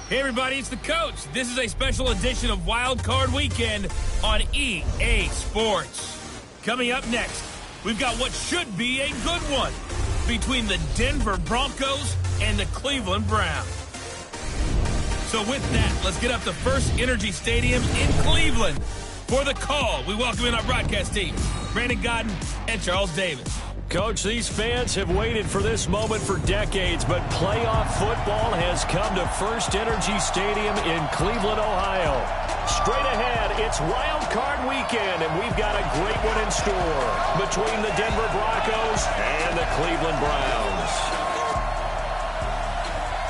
Hey everybody, it's the coach. This is a special edition of Wildcard Weekend on EA Sports. Coming up next, we've got what should be a good one between the Denver Broncos and the Cleveland Browns. So with that, let's get up to First Energy Stadium in Cleveland. For the call, we welcome in our broadcast team, Brandon Godden and Charles Davis. Coach, these fans have waited for this moment for decades, but playoff football has come to First Energy Stadium in Cleveland, Ohio. Straight ahead, it's Wild Card Weekend, and we've got a great one in store between the Denver Broncos and the Cleveland Browns.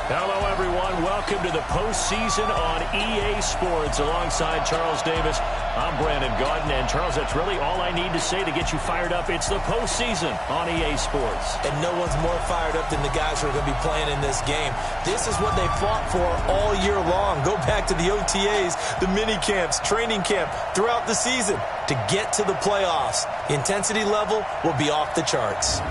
Hello, everyone. Welcome to the postseason on EA Sports. Alongside Charles Davis, I'm Brandon Godden. And, Charles, that's really all I need to say to get you fired up. It's the postseason on EA Sports. And no one's more fired up than the guys who are going to be playing in this game. This is what they fought for all year long. Go back to the OTAs, the mini camps, training camp, throughout the season to get to the playoffs. The intensity level will be off the charts.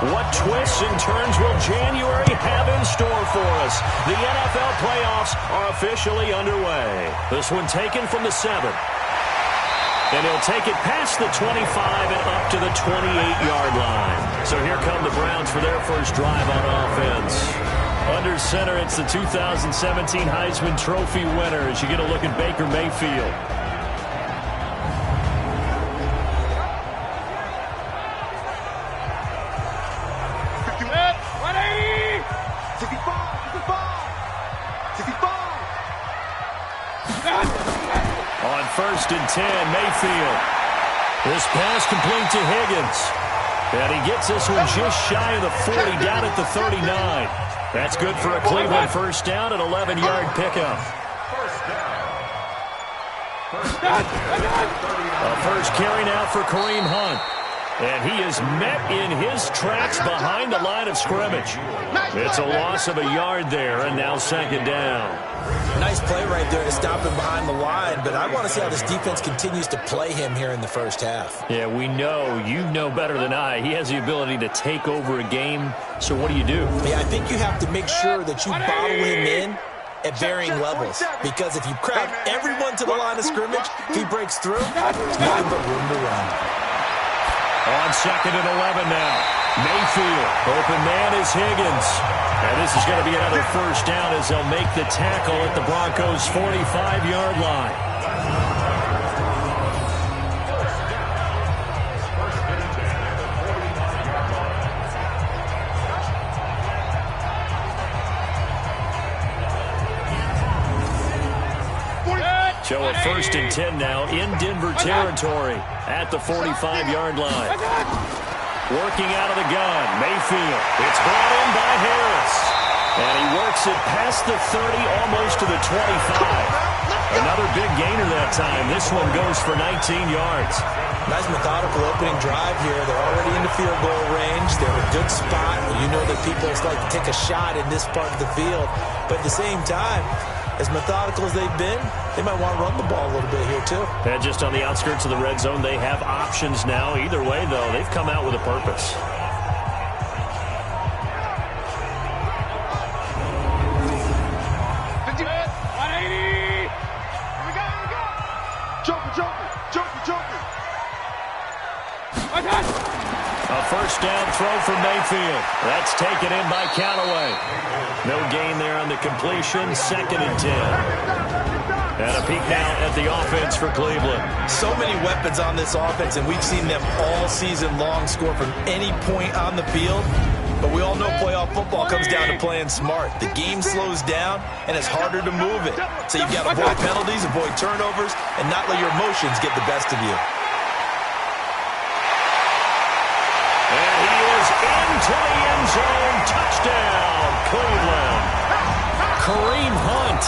What twists and turns will January have in store for us? The NFL playoffs are officially underway. This one taken from the 7. And he'll take it past the 25 and up to the 28-yard line. So here come the Browns for their first drive on offense. Under center, it's the 2017 Heisman Trophy winner as you get a look at Baker Mayfield. On 1st and 10, Mayfield. This pass complete to Higgins. And he gets this one just shy of the 40, down at the 39. That's good for a Cleveland first down, an 11-yard pickup. A first carry now for Kareem Hunt. And he is met in his tracks behind the line of scrimmage. It's a loss of a yard there, and now 2nd down. Nice play right there to stop him behind the line, but I want to see how this defense continues to play him here in the first half. Yeah, we know. You know better than I. He has the ability to take over a game, so what do you do? Yeah, I think you have to make sure that you bottle him in at varying levels, because if you crowd everyone to the line of scrimmage, if he breaks through, there's nothing but room to run. On 2nd and 11 now. Mayfield. Open man is Higgins. And this is going to be another first down as they'll make the tackle at the Broncos' 45-yard line. So a 1st and 10 now in Denver territory at the 45-yard line. Working out of the gun, Mayfield. It's brought in by Harris. And he works it past the 30, almost to the 25. Another big gainer that time. This one goes for 19 yards. Nice methodical opening drive here. They're already in the field goal range. They're in a good spot. You know that people like to take a shot in this part of the field. But at the same time, as methodical as they've been, they might want to run the ball a little bit here, too. And just on the outskirts of the red zone, they have options now. Either way, though, they've come out with a purpose. A first down throw for Mayfield. That's taken in by Callaway. No gain there on the completion. 2nd and 10. And a peek now at the offense for Cleveland. So many weapons on this offense, and we've seen them all season long score from any point on the field. But we all know playoff football comes down to playing smart. The game slows down, and it's harder to move it. So you've got to avoid penalties, avoid turnovers, and not let your emotions get the best of you. And he is into the end zone. Touchdown, Cleveland. Kareem Hunt,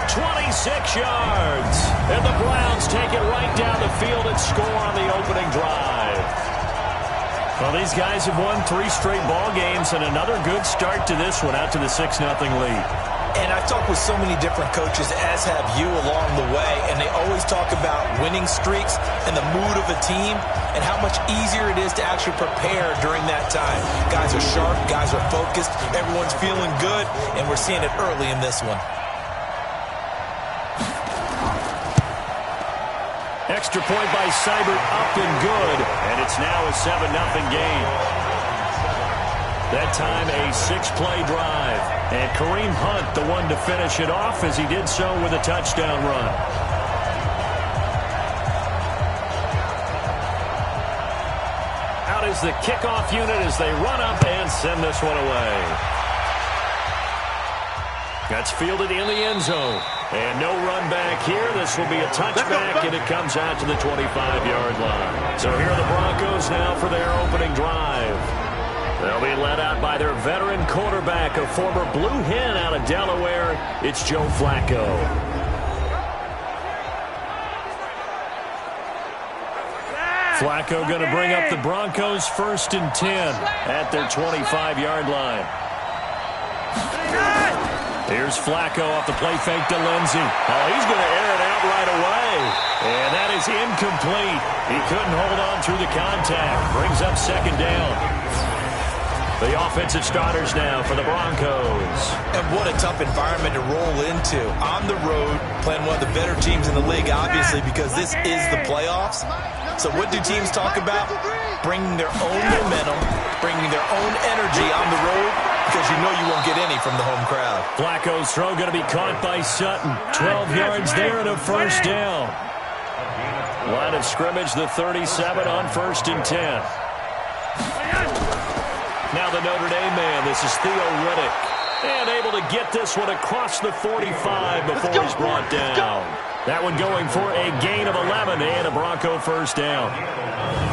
26 yards. And the Browns take it right down the field and score on the opening drive. Well, these guys have won 3 straight ball games and another good start to this one out to the 6-0 lead. And I've talked with so many different coaches, as have you along the way, and they always talk about winning streaks and the mood of a team and how much easier it is to actually prepare during that time. Guys are sharp, guys are focused, everyone's feeling good, and we're seeing it early in this one. Extra point by Seibert, up and good, and it's now a 7-0 game. That time a 6-play drive, and Kareem Hunt the one to finish it off as he did so with a touchdown run. Out is the kickoff unit as they run up and send this one away. That's fielded in the end zone. And no run back here. This will be a touchback, and it comes out to the 25-yard line. So here are the Broncos now for their opening drive. They'll be led out by their veteran quarterback, a former Blue Hen out of Delaware. It's Joe Flacco. Flacco going to bring up the Broncos 1st and 10 at their 25-yard line. Here's Flacco off the play fake to Lindsey. Oh, he's going to air it out right away. And that is incomplete. He couldn't hold on through the contact. Brings up 2nd down. The offensive starters now for the Broncos. And what a tough environment to roll into. On the road, playing one of the better teams in the league, obviously, because this is the playoffs. So what do teams talk about? Bringing their own momentum, bringing their own energy on the road, because you know you won't get any from the home crowd. Flacco's throw going to be caught by Sutton. 12 yards there and a 1st down. Line of scrimmage, the 37 on 1st and 10. Now the Notre Dame man, this is Theo Riddick. And able to get this one across the 45 before he's brought down. That one going for a gain of 11 and a Bronco 1st down.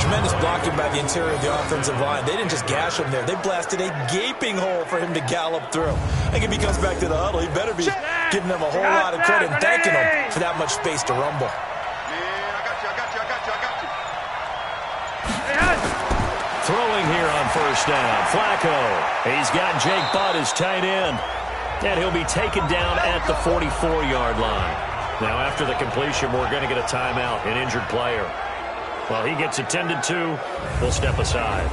Tremendous blocking by the interior of the offensive line. They didn't just gash him there. They blasted a gaping hole for him to gallop through. I think if he comes back to the huddle, he better be giving them a whole lot of credit and thanking them for that much space to rumble. Throwing here on 1st down. Flacco. He's got Jake Butt as tight end. And he'll be taken down at the 44-yard line. Now after the completion, we're going to get a timeout, an injured player. While he gets attended to, we'll step aside.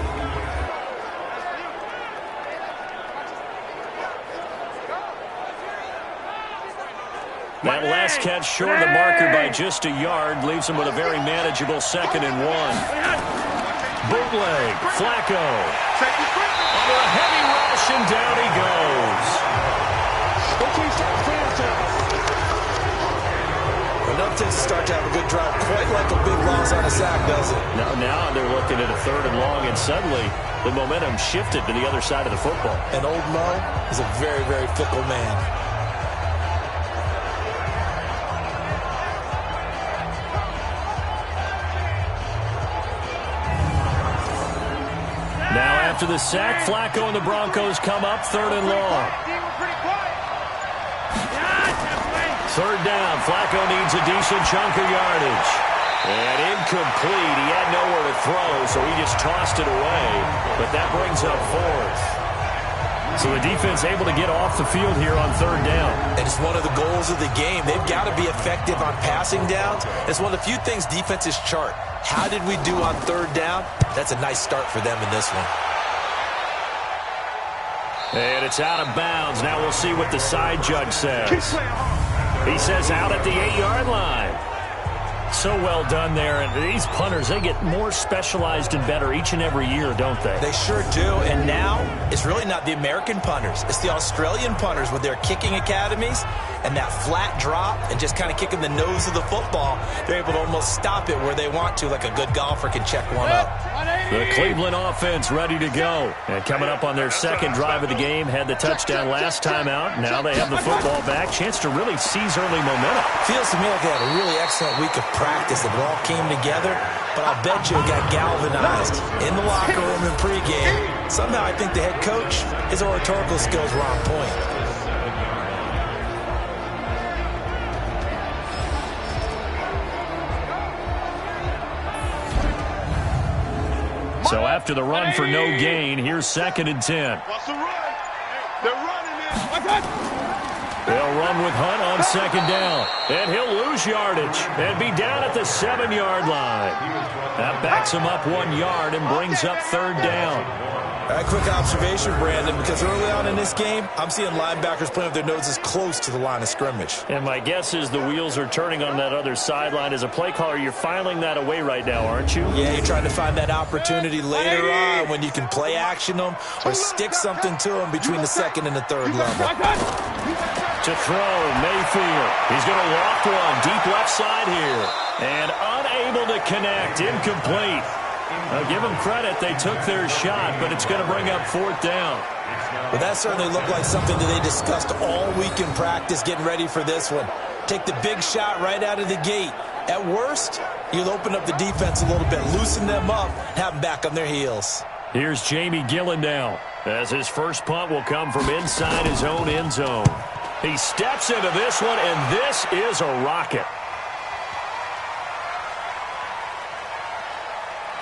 That last catch short of the marker by just a yard leaves him with a very manageable 2nd and 1. Bootleg, Flacco. Under a heavy rush, and down he goes. Enough to start to have a good drive, quite like a big loss on a sack, does it? Now they're looking at a 3rd and long, and suddenly the momentum shifted to the other side of the football. And old Mo is a very, very fickle man. Now after the sack, Flacco and the Broncos come up 3rd and long. 3rd down, Flacco needs a decent chunk of yardage. And incomplete. He had nowhere to throw, so he just tossed it away. But that brings up 4th. So the defense able to get off the field here on 3rd down. And it's one of the goals of the game. They've got to be effective on passing downs. It's one of the few things defenses chart. How did we do on 3rd down? That's a nice start for them in this one. And it's out of bounds. Now we'll see what the side judge says. He says out at the 8-yard line. So well done there. And these punters, they get more specialized and better each and every year, don't they? They sure do. And now it's really not the American punters. It's the Australian punters with their kicking academies and that flat drop and just kind of kicking the nose of the football. They're able to almost stop it where they want to, like a good golfer can check one up. The Cleveland offense ready to go. And coming up on their 2nd drive of the game, had the touchdown last time out. Now they have the football back. Chance to really seize early momentum. Feels to me like they had a really excellent week of practice. It all came together, but I'll bet you it got galvanized in the locker room in pregame. Somehow I think the head coach, his oratorical skills were on point. So after the run for no gain. Here's 2nd and 10. What's the run? They're running it. They'll run with Hunt on 2nd down. And he'll lose yardage and be down at the 7-yard line. That backs him up 1 yard and brings up 3rd down. A quick observation, Brandon, because early on in this game, I'm seeing linebackers playing with their noses close to the line of scrimmage. And my guess is the wheels are turning on that other sideline. As a play caller, you're filing that away right now, aren't you? Yeah, you're trying to find that opportunity later on when you can play action them or stick something to them between the 2nd and the 3rd level. To throw, Mayfield. He's going to loft one deep left side here. And unable to connect, incomplete. Now, give them credit, they took their shot, but it's going to bring up 4th down. Well, that certainly looked like something that they discussed all week in practice, getting ready for this one. Take the big shot right out of the gate. At worst, you'll open up the defense a little bit, loosen them up, have them back on their heels. Here's Jamie Gillen now, as his first punt will come from inside his own end zone. He steps into this one, and this is a rocket.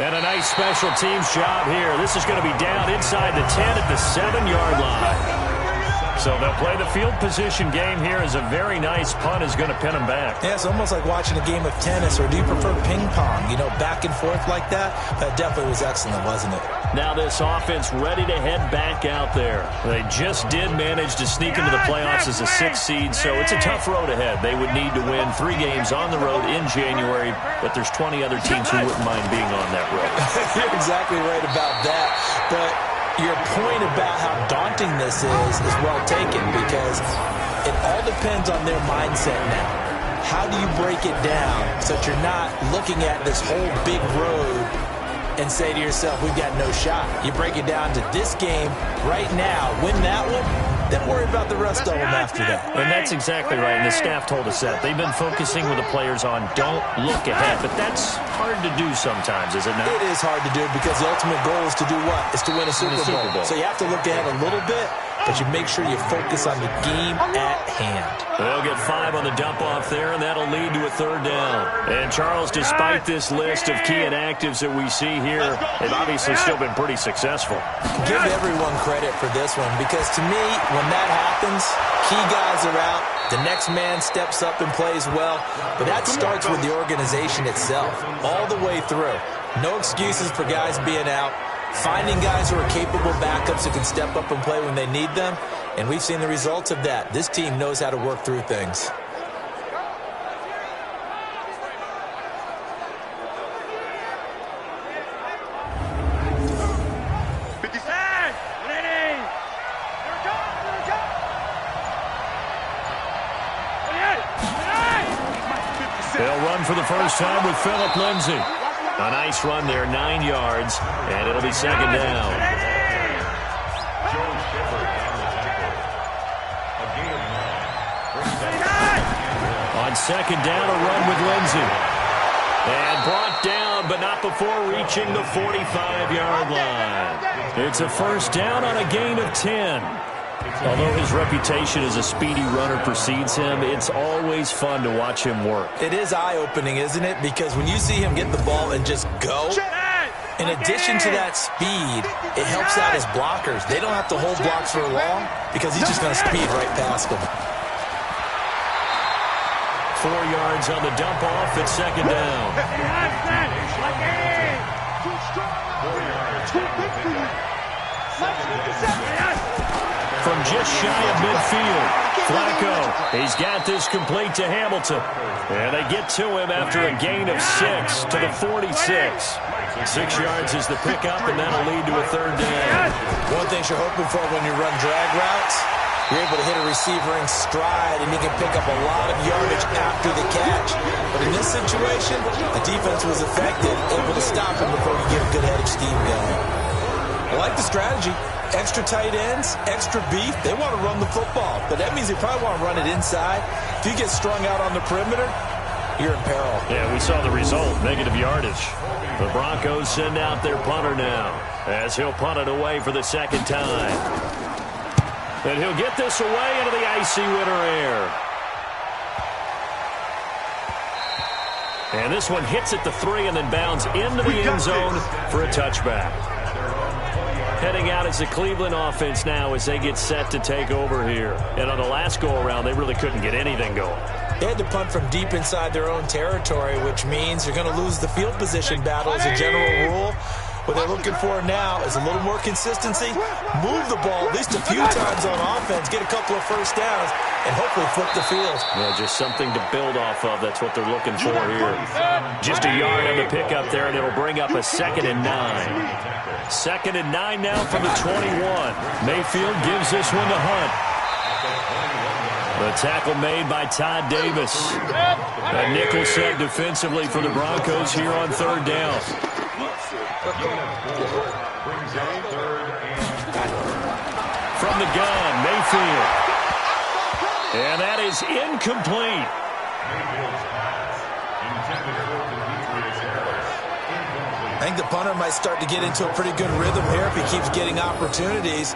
And a nice special teams job here. This is going to be down inside the 10 at the 7-yard line. So they'll play the field position game here as a very nice punt is going to pin them back. Yeah, it's almost like watching a game of tennis, or do you prefer ping pong? You know, back and forth like that? That definitely was excellent, wasn't it? Now this offense ready to head back out there. They just did manage to sneak into the playoffs as a 6th seed, so it's a tough road ahead. They would need to win 3 games on the road in January, but there's 20 other teams who wouldn't mind being on that road. You're exactly right about that, but your point about how daunting this is well taken, because it all depends on their mindset now. How do you break it down so that you're not looking at this whole big road and say to yourself, we've got no shot? You break it down to this game right now, win that one, then worry about the rest of them after that. And that's exactly right, and the staff told us that. They've been focusing with the players on don't look ahead, but that's hard to do sometimes, is it not? It is hard to do because the ultimate goal is to do what? Is to win a Super Bowl. So you have to look ahead a little bit, but you make sure you focus on the game at hand. They'll get 5 on the dump-off there, and that'll lead to a 3rd down. And, Charles, despite this list of key inactives that we see here, they've obviously still been pretty successful. Give everyone credit for this one, because to me, when that happens, key guys are out, the next man steps up and plays well, but that starts with the organization itself, all the way through. No excuses for guys being out. Finding guys who are capable backups who can step up and play when they need them, and we've seen the results of that. This team knows how to work through things. They'll run for the first time with Phillip Lindsay. A nice run there, 9 yards, and it'll be 2nd down. On 2nd down, a run with Lindsay. And brought down, but not before reaching the 45-yard line. It's a 1st down on a gain of 10. Although his reputation as a speedy runner precedes him, it's always fun to watch him work. It is eye-opening, isn't it? Because when you see him get the ball and just go, in addition to that speed, it helps out his blockers. They don't have to hold blocks for long because he's just going to speed right past them. 4 yards on the dump-off at 2nd down. From just shy of midfield, Flacco, he's got this complete to Hamilton. And they get to him after a gain of 6 to the 46. 6 yards is the pickup, and that'll lead to a 3rd down. One thing you're hoping for when you run drag routes, you're able to hit a receiver in stride, and he can pick up a lot of yardage after the catch. But in this situation, the defense was effective, able to stop him before you get a good head of steam going. I like the strategy. Extra tight ends, extra beef. They want to run the football, but that means they probably want to run it inside. If you get strung out on the perimeter, you're in peril. Yeah, we saw the result, negative yardage. The Broncos send out their punter now, as he'll punt it away for the 2nd time. And he'll get this away into the icy winter air. And this one hits at the 3 and then bounds into the end zone for a touchback. Heading out as the Cleveland offense now as they get set to take over here. And on the last go-around, they really couldn't get anything going. They had to punt from deep inside their own territory, which means you're going to lose the field position battle as a general rule. What they're looking for now is a little more consistency, move the ball at least a few times on offense, get a couple of first downs, and hopefully flip the field. Yeah, just something to build off of. That's what they're looking for here. Just a yard on the pickup there, and it'll bring up a 2nd and 9. 2nd and 9 now from the 21. Mayfield gives this one to Hunt. The tackle made by Todd Davis. A nickel set defensively for the Broncos here on 3rd down. From the gun, Mayfield. And that is incomplete. I think the punter might start to get into a pretty good rhythm here if he keeps getting opportunities.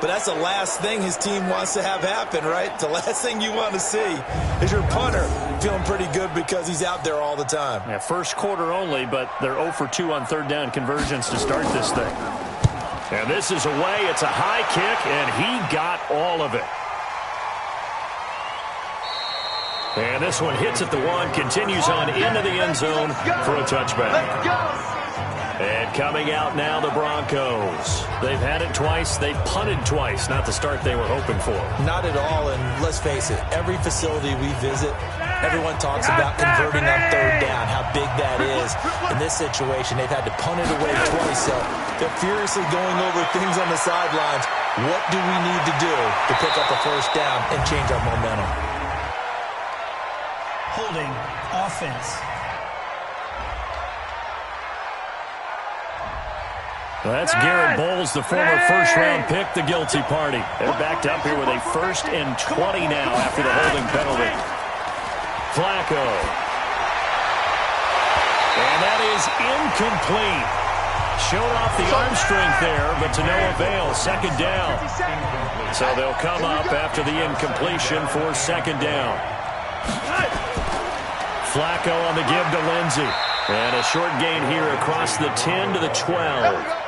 But that's the last thing his team wants to have happen, right? The last thing you want to see is your punter feeling pretty good because he's out there all the time. Yeah, first quarter only, but they're 0 for 2 on 3rd down conversions to start this thing. And this is away. It's a high kick, and he got all of it. And this one hits at the 1, continues on into the end zone for a touchback. And coming out now, the Broncos. They've had it twice. They've punted twice. Not the start they were hoping for. Not at all, and let's face it, every facility we visit, everyone talks about converting on 3rd down, how big that is. In this situation, they've had to punt it away twice, so they're furiously going over things on the sidelines. What do we need to do to pick up a 1st down and change our momentum? Holding offense. That's Garrett Bowles, the former first-round pick, the guilty party. They're backed up here with a 1st and 20 now after the holding penalty. Flacco. And that is incomplete. Showed off the arm strength there, but to no avail. 2nd down. So they'll come up after the incompletion for 2nd down. Flacco on the give to Lindsey. And a short gain here across the 10 to the 12.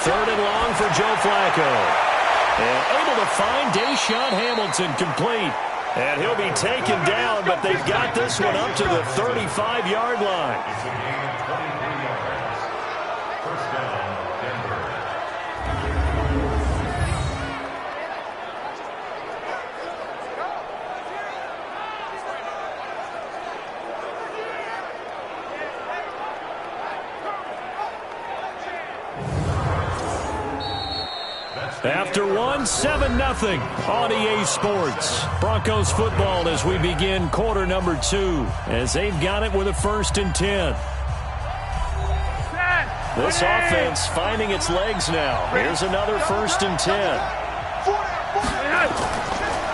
3rd and long for Joe Flacco. And able to find Deshaun Hamilton complete. And he'll be taken down, but they've got this one up to the 35-yard line. After 7-0 on EA Sports. Broncos football as we begin quarter number 2 as they've got it with a 1st and 10. This offense finding its legs now. Here's another 1st and 10.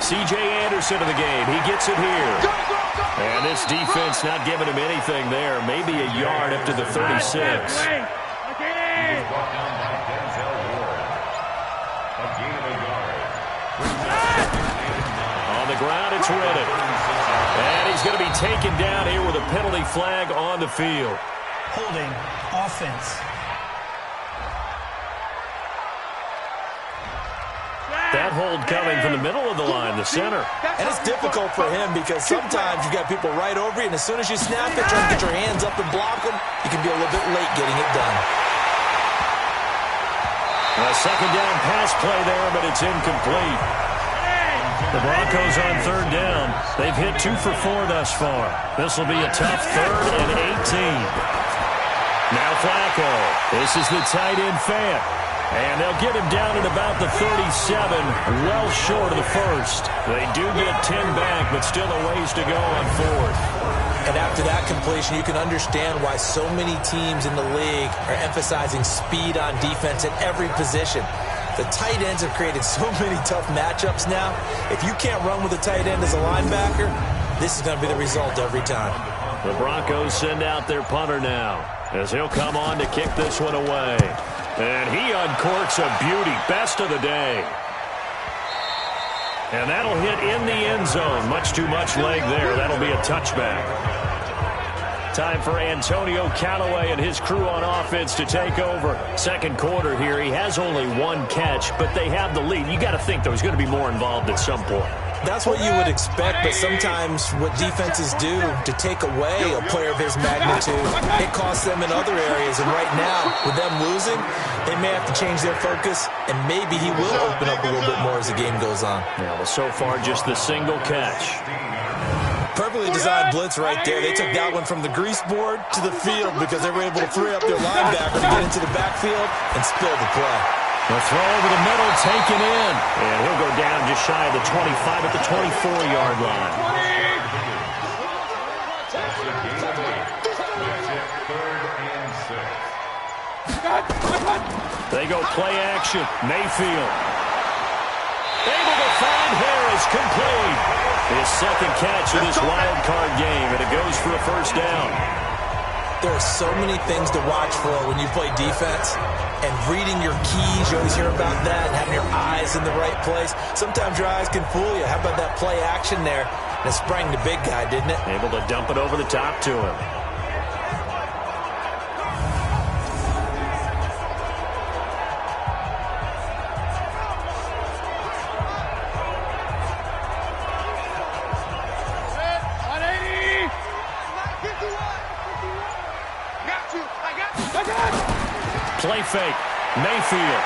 C.J. Anderson of the game. He gets it here. And this defense not giving him anything there. Maybe a yard up to the 36. On the ground, it's Reddick. And he's going to be taken down here with a penalty flag on the field. Holding offense. That hold coming from the middle of the line, the center. And it's difficult for him because sometimes you've got people right over you, and as soon as you snap it, trying to get your hands up and block them, you can be a little bit late getting it done. A 2nd down pass play there, but it's incomplete. The Broncos on 3rd down. They've hit 2 for 4 thus far. This will be a tough 3rd and 18. Now Flacco. This is the tight end Fant. And they'll get him down at about the 37, well short of the 1st. They do get 10 back, but still a ways to go on 4th. And after that completion, you can understand why so many teams in the league are emphasizing speed on defense at every position. The tight ends have created so many tough matchups now. If you can't run with a tight end as a linebacker, this is going to be the result every time. The Broncos send out their punter now as he'll come on to kick this one away. And he uncorks a beauty. Best of the day. And that'll hit in the end zone. Much too much leg there. That'll be a touchback. Time for Antonio Callaway and his crew on offense to take over. Second quarter here. He has only one catch, but they have the lead. You got to think, though, he's going to be more involved at some point. That's what you would expect, but sometimes what defenses do to take away a player of his magnitude, it costs them in other areas. And right now, with them losing, they may have to change their focus, and maybe he will open up a little bit more as the game goes on. Yeah, well, so far, just the single catch. Perfectly designed blitz right there. They took that one from the grease board to the field because they were able to free up their linebacker to get into the backfield and spill the play. The throw over the middle, taken in. And he'll go down just shy of the 25 at the 24-yard line. They go play action. Mayfield. Able to find Harris, complete. His second catch of this wild card game, and it goes for a first down. There are so many things to watch for when you play defense, and reading your keys, you always hear about that, and having your eyes in the right place. Sometimes your eyes can fool you. How about that play action there? And it sprang the big guy, didn't it? Able to dump it over the top to him. Play fake. Mayfield.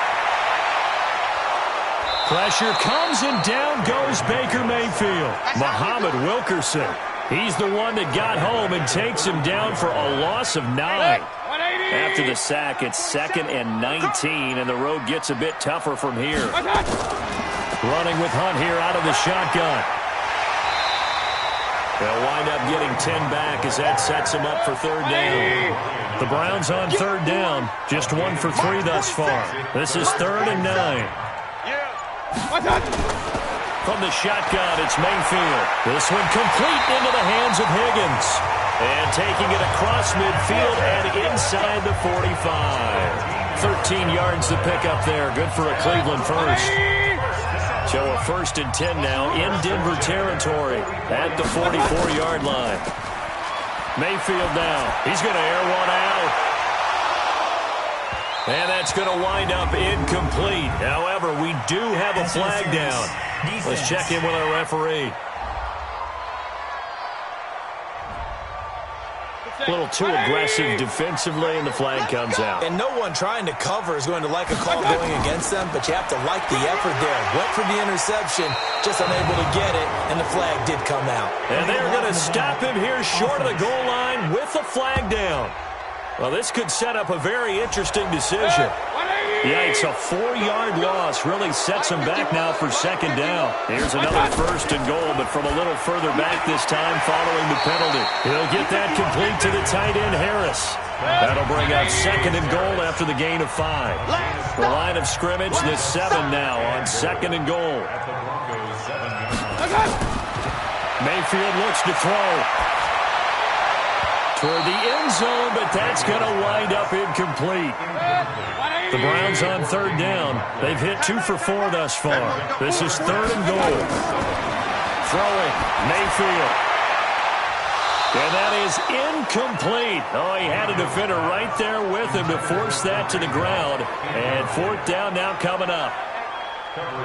Pressure comes and down goes Baker Mayfield. Muhammad Wilkerson. He's the one that got home and takes him down for a loss of 9. After the sack, it's 2nd and 19, and the road gets a bit tougher from here. Running with Hunt here out of the shotgun. They'll wind up getting 10 back as that sets them up for third down. The Browns on third down, just 1 for 3 thus far. This is 3rd and 9. From the shotgun, it's Mayfield. This one complete into the hands of Higgins. And taking it across midfield and inside the 45. 13 yards to pick up there. Good for a Cleveland first. So a 1st and 10 now in Denver territory at the 44-yard line. Mayfield now. He's going to air one out. And that's going to wind up incomplete. However, we do have a flag down. Let's check in with our referee. A little too aggressive defensively, and the flag comes out. And no one trying to cover is going to like a call going against them, but you have to like the effort there. Went for the interception, just unable to get it, and the flag did come out. And they're going to stop him here short of the goal line with the flag down. Well, this could set up a very interesting decision. Yikes, a 4-yard loss really sets him back now for 2nd down. Here's another 1st and goal, but from a little further back this time following the penalty. He'll get that complete to the tight end, Harris. That'll bring up 2nd and goal after the gain of 5. The line of scrimmage, the 7 now on 2nd and goal. Mayfield looks to throw toward the end zone, but that's going to wind up incomplete. The Browns on 3rd down. They've hit 2 for 4 thus far. This is 3rd and goal. Throwing, Mayfield. And that is incomplete. Oh, he had a defender right there with him to force that to the ground. And 4th down now coming up.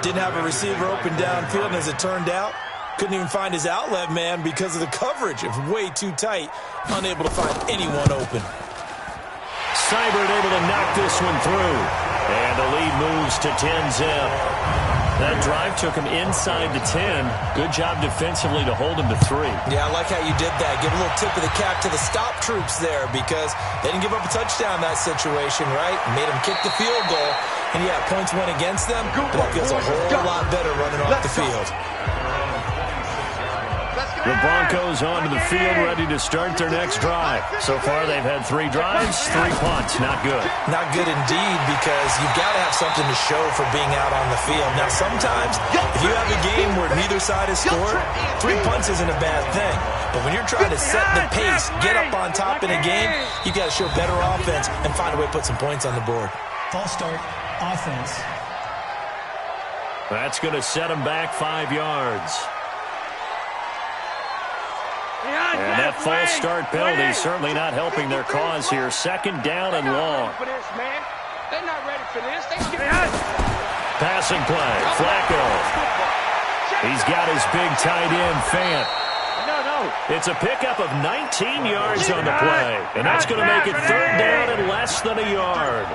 Didn't have a receiver open downfield, and as it turned out, couldn't even find his outlet man because of the coverage. It was way too tight. Unable to find anyone open. Seibert able to knock this one through. And the lead moves to 10-zip. That drive took him inside the 10. Good job defensively to hold him to 3. Yeah, I like how you did that. Give a little tip of the cap to the stop troops there because they didn't give up a touchdown in that situation, right? Made them kick the field goal. And, yeah, points went against them, but that feels a whole lot better running off the field. The Broncos onto the field, ready to start their next drive. So far, they've had 3 drives, 3 punts. Not good. Not good indeed, because you've got to have something to show for being out on the field. Now, sometimes, if you have a game where neither side has scored, 3 punts isn't a bad thing. But when you're trying to set the pace, get up on top in a game, you got to show better offense and find a way to put some points on the board. False start, offense. That's going to set them back 5 yards. And that false start penalty certainly not helping their cause here. Second down and long. They're not ready for this. Passing play, Flacco. He's got his big tight end, Fant. It's a pickup of 19 yards on the play. And that's going to make it third down and less than a yard.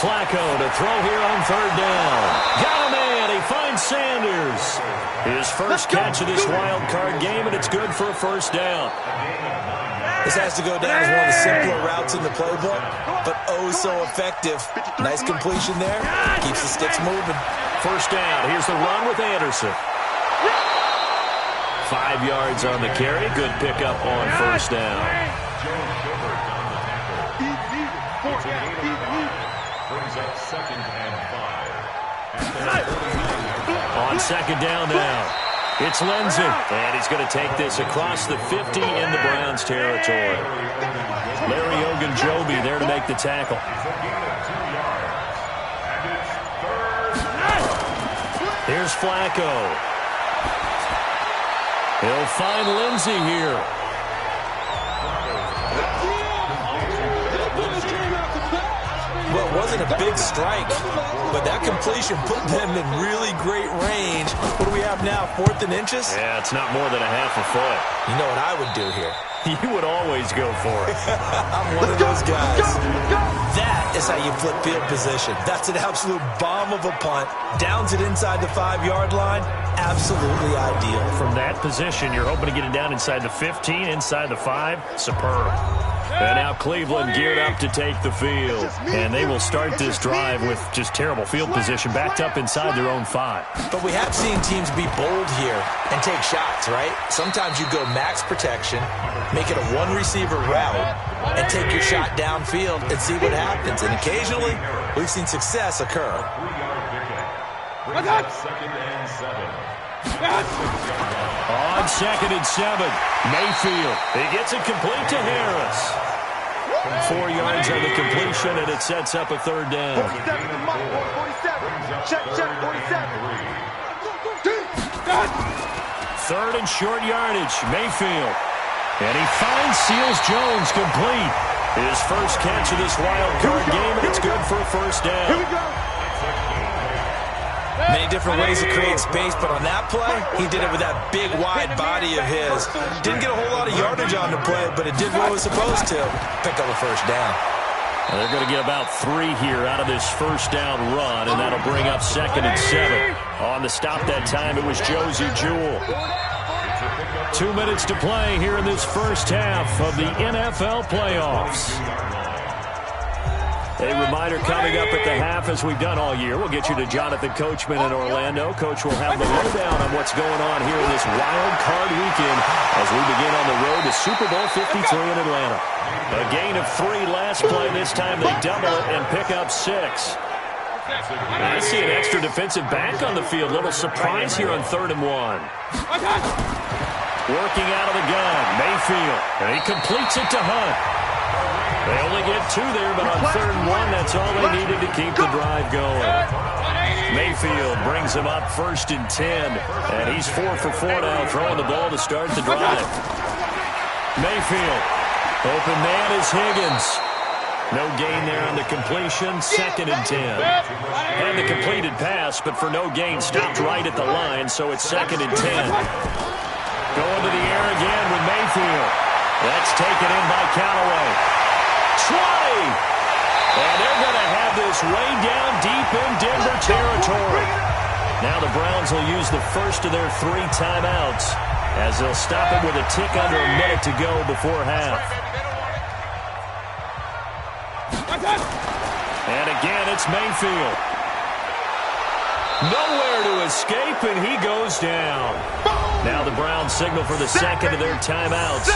Flacco to throw here on third down. Got a man. He finds Sanders. His first catch of this wild card game, and it's good for a first down. This has to go down as one of the simpler routes in the playbook, but oh so effective. Nice completion there. Keeps the sticks moving. First down. Here's the run with Anderson. 5 yards on the carry. Good pickup on first down. On second down now. It's Lindsey, and he's going to take this across the 50 in the Browns territory. Larry Ogunjobi there to make the tackle. Here's Flacco. He'll find Lindsey here. Well, it wasn't a big strike, but that completion put them in really great range. What do we have now, 4th and inches? Yeah, it's not more than a half a foot. You know what I would do here? You would always go for it. I'm one of those guys. That is how you flip field position. That's an absolute bomb of a punt. Downs it inside the 5-yard line. Absolutely ideal. From that position, you're hoping to get it down inside the 15, inside the 5. Superb. And now Cleveland geared up to take the field. And they will start this drive with just terrible field position, backed up inside their own 5. But we have seen teams be bold here and take shots, right? Sometimes you go max protection, make it a one-receiver route, and take your shot downfield and see what happens. And occasionally, we've seen success occur. On second and 7, Mayfield. He gets it complete to Harris. 4 yards on the completion, and it sets up a third down. 47. Check, 47. Third and short yardage, Mayfield. And he finds Seals-Jones complete. His first catch of this wild card game, and it's good for a first down. Here we go. Many different ways to create space, but on that play, he did it with that big, wide body of his. Didn't get a whole lot of yardage on the play, but it did what it was supposed to. Pick up a first down. Well, they're going to get about 3 here out of this first down run, and that'll bring up second and 7. On the stop that time, it was Josie Jewell. 2 minutes to play here in this first half of the NFL playoffs. A reminder coming up at the half, as we've done all year. We'll get you to Jonathan Coachman in Orlando. Coach will have the lowdown on what's going on here in this wild card weekend as we begin on the road to Super Bowl 53 in Atlanta. A gain of 3 last play. This time they double it and pick up 6. I see an extra defensive back on the field. Little surprise here on 3rd and 1. Working out of the gun, Mayfield. And he completes it to Hunt. They only get 2 there, but on 3rd and 1, that's all they needed to keep the drive going. Mayfield brings him up 1st and 10, and he's 4 for 4 now, throwing the ball to start the drive. Mayfield, open man is Higgins. No gain there on the completion, 2nd and 10. And the completed pass, but for no gain, stopped right at the line, so it's 2nd and 10. Going to the air again with Mayfield. That's taken in by Callaway. 20! And they're going to have this way down deep in Denver territory. Now the Browns will use the first of their 3 timeouts as they'll stop it with a tick under a minute to go before half. And again, it's Mayfield. Nowhere to escape, and he goes down. Now the Browns signal for the second of their timeouts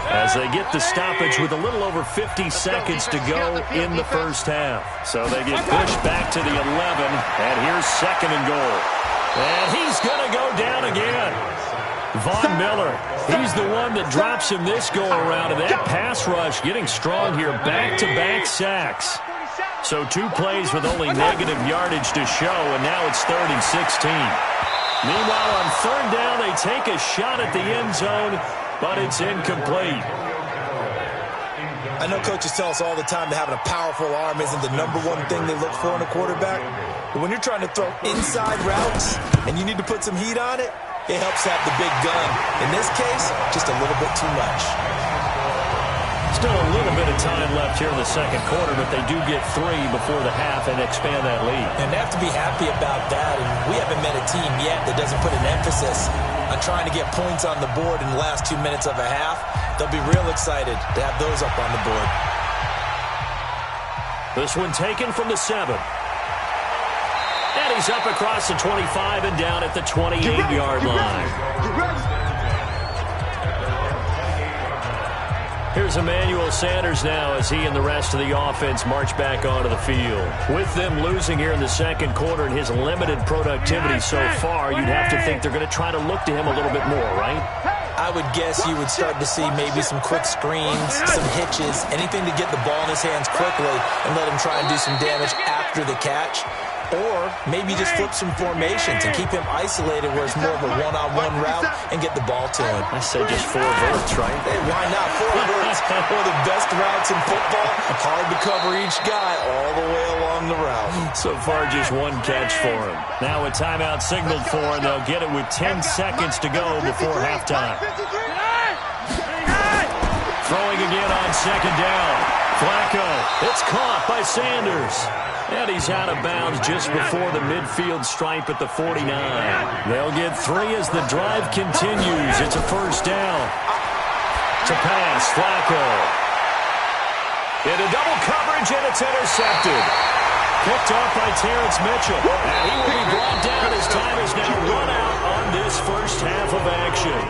as they get the stoppage with a little over 50 seconds to go in the first half. So they get pushed back to the 11, and here's 2nd and goal. And he's going to go down again. Von Miller, he's the one that drops him this go-around, and that pass rush getting strong here, back-to-back sacks. So 2 plays with only negative yardage to show, and now it's 3rd and 16. Meanwhile, on 3rd down, they take a shot at the end zone, but it's incomplete. I know coaches tell us all the time that having a powerful arm isn't the #1 thing they look for in a quarterback. But when you're trying to throw inside routes and you need to put some heat on it, it helps have the big gun. In this case, just a little bit too much. Still a little bit of time left here in the second quarter, but they do get 3 before the half and expand that lead. And they have to be happy about that. And we haven't met a team yet that doesn't put an emphasis on trying to get points on the board in the last 2 minutes of a half. They'll be real excited to have those up on the board. This one taken from the 7. And he's up across the 25 and down at the 28-yard line. Here's Emmanuel Sanders now as he and the rest of the offense march back onto the field. With them losing here in the second quarter and his limited productivity so far, you'd have to think they're going to try to look to him a little bit more, right? I would guess you would start to see maybe some quick screens, some hitches, anything to get the ball in his hands quickly and let him try and do some damage after the catch. Or maybe just flip some formations and keep him isolated where it's more of a one-on-one route and get the ball to him. I said just 4 verts, right? Hey, why not? 4 verts, one of the best routes in football. Hard to cover each guy all the way along the route. So far, just 1 catch for him. Now a timeout signaled for, and they'll get it with 10 seconds to go before halftime. Throwing again on 2nd down. Flacco, it's caught by Sanders. And he's out of bounds just before the midfield stripe at the 49. They'll get 3 as the drive continues. It's a 1st down. To pass, Flacco. Into double coverage, and it's intercepted. Picked off by Terrence Mitchell. And he will be brought down as time is now run out on this first half of action.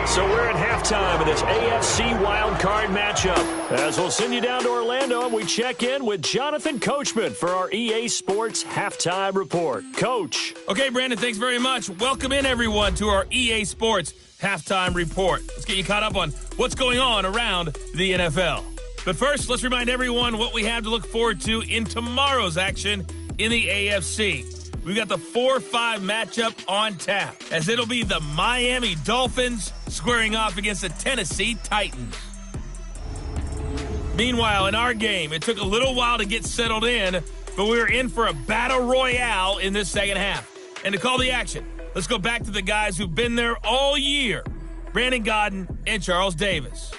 So we're at halftime of this AFC Wildcard matchup. As we'll send you down to Orlando, and we check in with Jonathan Coachman for our EA Sports Halftime Report. Coach. Okay, Brandon, thanks very much. Welcome in, everyone, to our EA Sports Halftime Report. Let's get you caught up on what's going on around the NFL. But first, let's remind everyone what we have to look forward to in tomorrow's action in the AFC. We've got the 4-5 matchup on tap, as it'll be the Miami Dolphins squaring off against the Tennessee Titans. Meanwhile, in our game, it took a little while to get settled in, but we were in for a battle royale in this second half. And to call the action, let's go back to the guys who've been there all year, Brandon Godden and Charles Davis.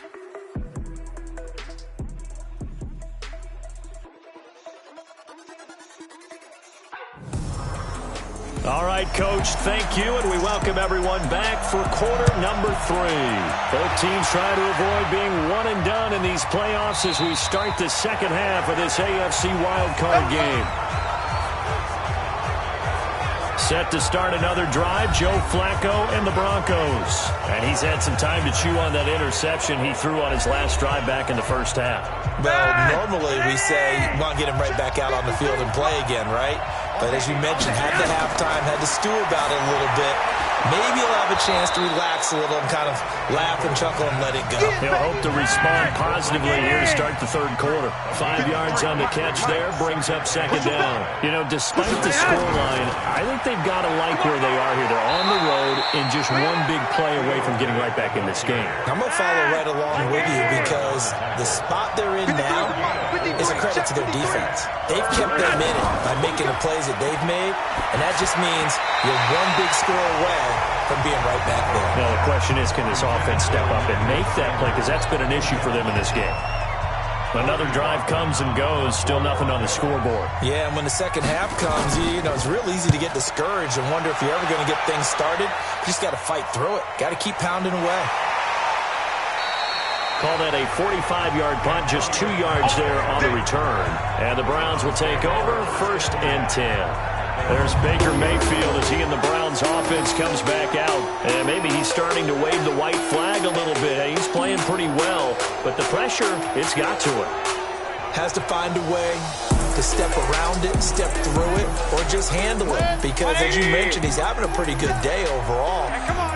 All right, Coach, thank you, and we welcome everyone back for quarter number 3. Both teams try to avoid being one and done in these playoffs as we start the second half of this AFC wildcard game. Set to start another drive, Joe Flacco and the Broncos. And he's had some time to chew on that interception he threw on his last drive back in the first half. Well, normally we say, you want to get him right back out on the field and play again, right? But as you mentioned, had the halftime, had to stew about it a little bit. Maybe he'll have a chance to relax a little and kind of laugh and chuckle and let it go. He'll hope to respond positively here to start the third quarter. 5 yards on the catch there, brings up 2nd down. You know, despite the scoreline, I think they've got to like where they are here. They're on the road and just one big play away from getting right back in this game. I'm going to follow right along with you because the spot they're in now is a credit to their defense. They've kept them in it by making the plays that they've made, and that just means you're one big score away from being right back there. Now, the question is, can this offense step up and make that play? Because that's been an issue for them in this game. Another drive comes and goes. Still nothing on the scoreboard. Yeah, and when the second half comes, you know, it's real easy to get discouraged and wonder if you're ever going to get things started. You just got to fight through it. Got to keep pounding away. Call that a 45-yard punt, just 2 yards there on the return. And the Browns will take over, 1st and 10. There's Baker Mayfield as he and the Browns offense comes back out. And maybe he's starting to wave the white flag a little bit. He's playing pretty well, but the pressure, it's got to him. Has to find a way to step around it, step through it, or just handle it. Because as you mentioned, he's having a pretty good day overall.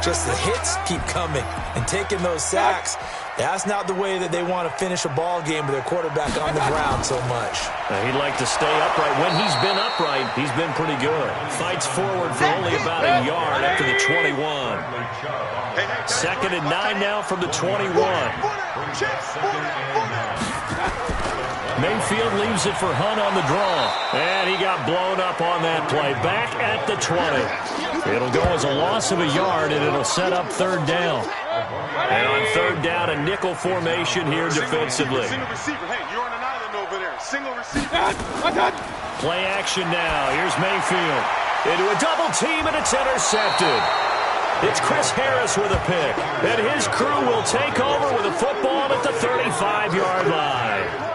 Just the hits keep coming and taking those sacks. That's not the way that they want to finish a ball game with their quarterback on the ground so much. He'd like to stay upright. When he's been upright, he's been pretty good. Fights forward for only about a yard after the 21. 2nd and 9 now from the 21. Mayfield leaves it for Hunt on the draw. And he got blown up on that play. Back at the 20. It'll go as a loss of a yard, and it'll set up 3rd down. And on 3rd down, a nickel formation here defensively. Single receiver. Hey, you're on an island over there. Single receiver. Play action now. Here's Mayfield. Into a double team, and it's intercepted. It's Chris Harris with a pick. And his crew will take over with a football at the 35-yard line.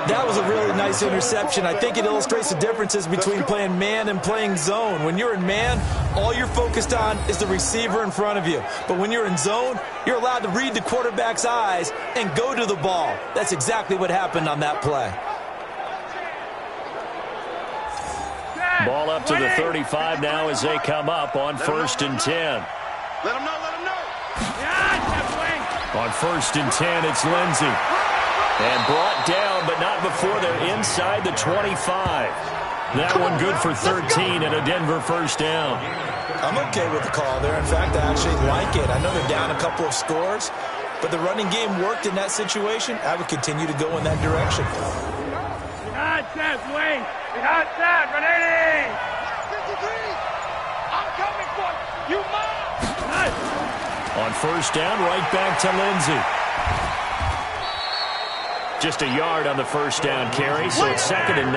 That was a really nice interception. I think it illustrates the differences between playing man and playing zone. When you're in man, all you're focused on is the receiver in front of you. But when you're in zone, you're allowed to read the quarterback's eyes and go to the ball. That's exactly what happened on that play. Ball up to the 35 now as they come up on 1st and 10. Let him know, let him know. On 1st and 10, it's Lindsey. And brought down, but not before they're inside the 25. That one good for 13 and a Denver 1st down. I'm okay with the call there. In fact, I actually like it. I know they're down a couple of scores, but the running game worked in that situation. I would continue to go in that direction. Behind that, Wayne. Behind that, Renee. I'm coming for you. On 1st down, right back to Lindsey. Just a yard on the 1st down carry, so it's 2nd and 9.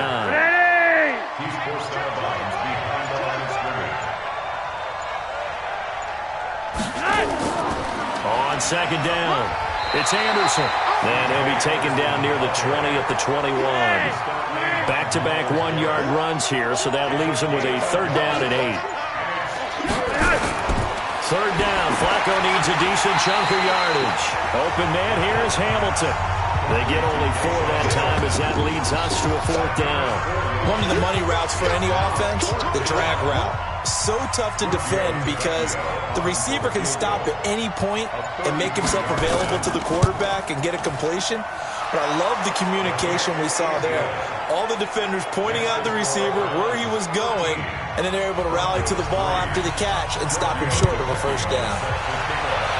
On 2nd down, it's Anderson. And he'll be taken down near the 20 at the 21. Back-to-back 1-yard runs here, so that leaves him with a 3rd down and 8. 3rd down, Flacco needs a decent chunk of yardage. Open man here is Hamilton. They get only 4 that time as that leads us to a 4th down. One of the money routes for any offense, the drag route. So tough to defend because the receiver can stop at any point and make himself available to the quarterback and get a completion. But I love the communication we saw there. All the defenders pointing out the receiver, where he was going, and then they're able to rally to the ball after the catch and stop him short of a 1st down.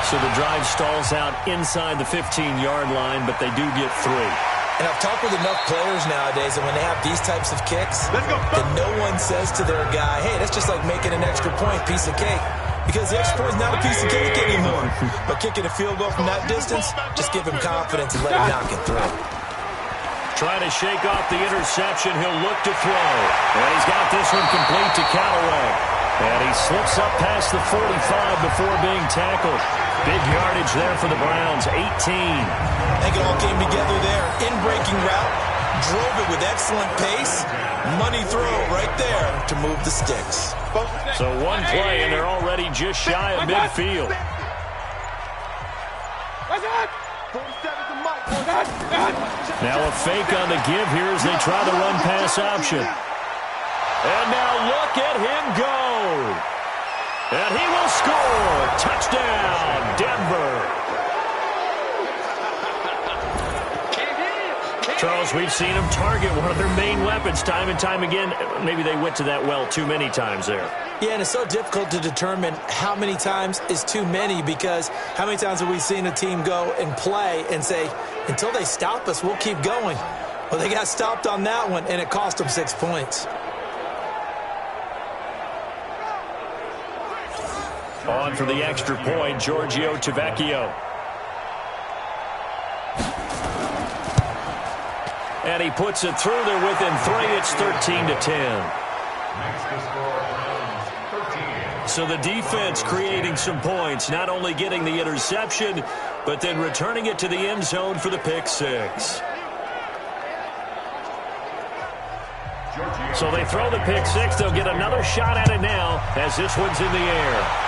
So the drive stalls out inside the 15-yard line, but they do get 3. And I've talked with enough players nowadays, and when they have these types of kicks, then no one says to their guy, hey, that's just like making an extra point, piece of cake. Because the extra point is not a piece of cake anymore. But kicking a field goal from that distance, just give him confidence and let him knock it through. Trying to shake off the interception, he'll look to throw. And he's got this one complete to Callaway. And he slips up past the 45 before being tackled. Big yardage there for the Browns, 18. I think it all came together there. In-breaking route, drove it with excellent pace. Money throw right there to move the sticks. So one play, and they're already just shy of midfield. Now a fake on the give here as they try the run-pass option. And now look at him go. And he will score. Touchdown, Denver. Charles, we've seen them target one of their main weapons time and time again. Maybe they went to that well too many times there. Yeah, and it's so difficult to determine how many times is too many because how many times have we seen a team go and play and say, until they stop us, we'll keep going. Well, they got stopped on that one, and it cost them 6 points. On for the extra point, Giorgio Tavecchio. And he puts it through there within 3. It's 13-10. So the defense creating some points, not only getting the interception, but then returning it to the end zone for the pick 6. So they throw the pick 6. They'll get another shot at it now as this one's in the air.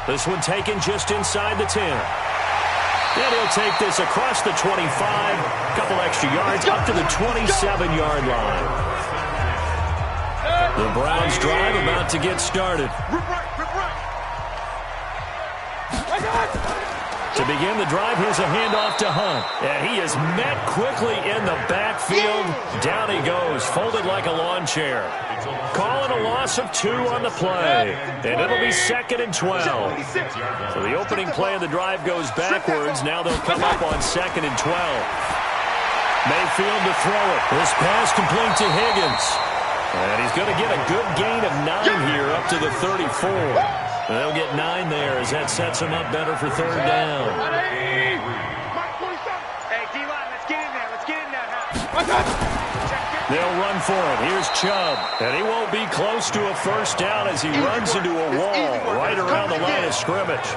This one taken just inside the 10. And he'll take this across the 25, a couple extra yards, up to the 27-yard line. The Browns drive about to get started. To begin the drive, here's a handoff to Hunt. And he is met quickly in the backfield. Down he goes, folded like a lawn chair. Calling a loss of 2 on the play. And it'll be 2nd and 12. So the opening play of the drive goes backwards. Now they'll come up on 2nd and 12. Mayfield to throw it. This pass complete to Higgins. And he's going to get a good gain of 9 here up to the 34. They'll get 9 there as that sets them up better for 3rd down. Hey, D-line, let's get in there. Let's get in there now. They'll run for it. Here's Chubb. And he won't be close to a 1st down as he runs into a wall right around the line of scrimmage.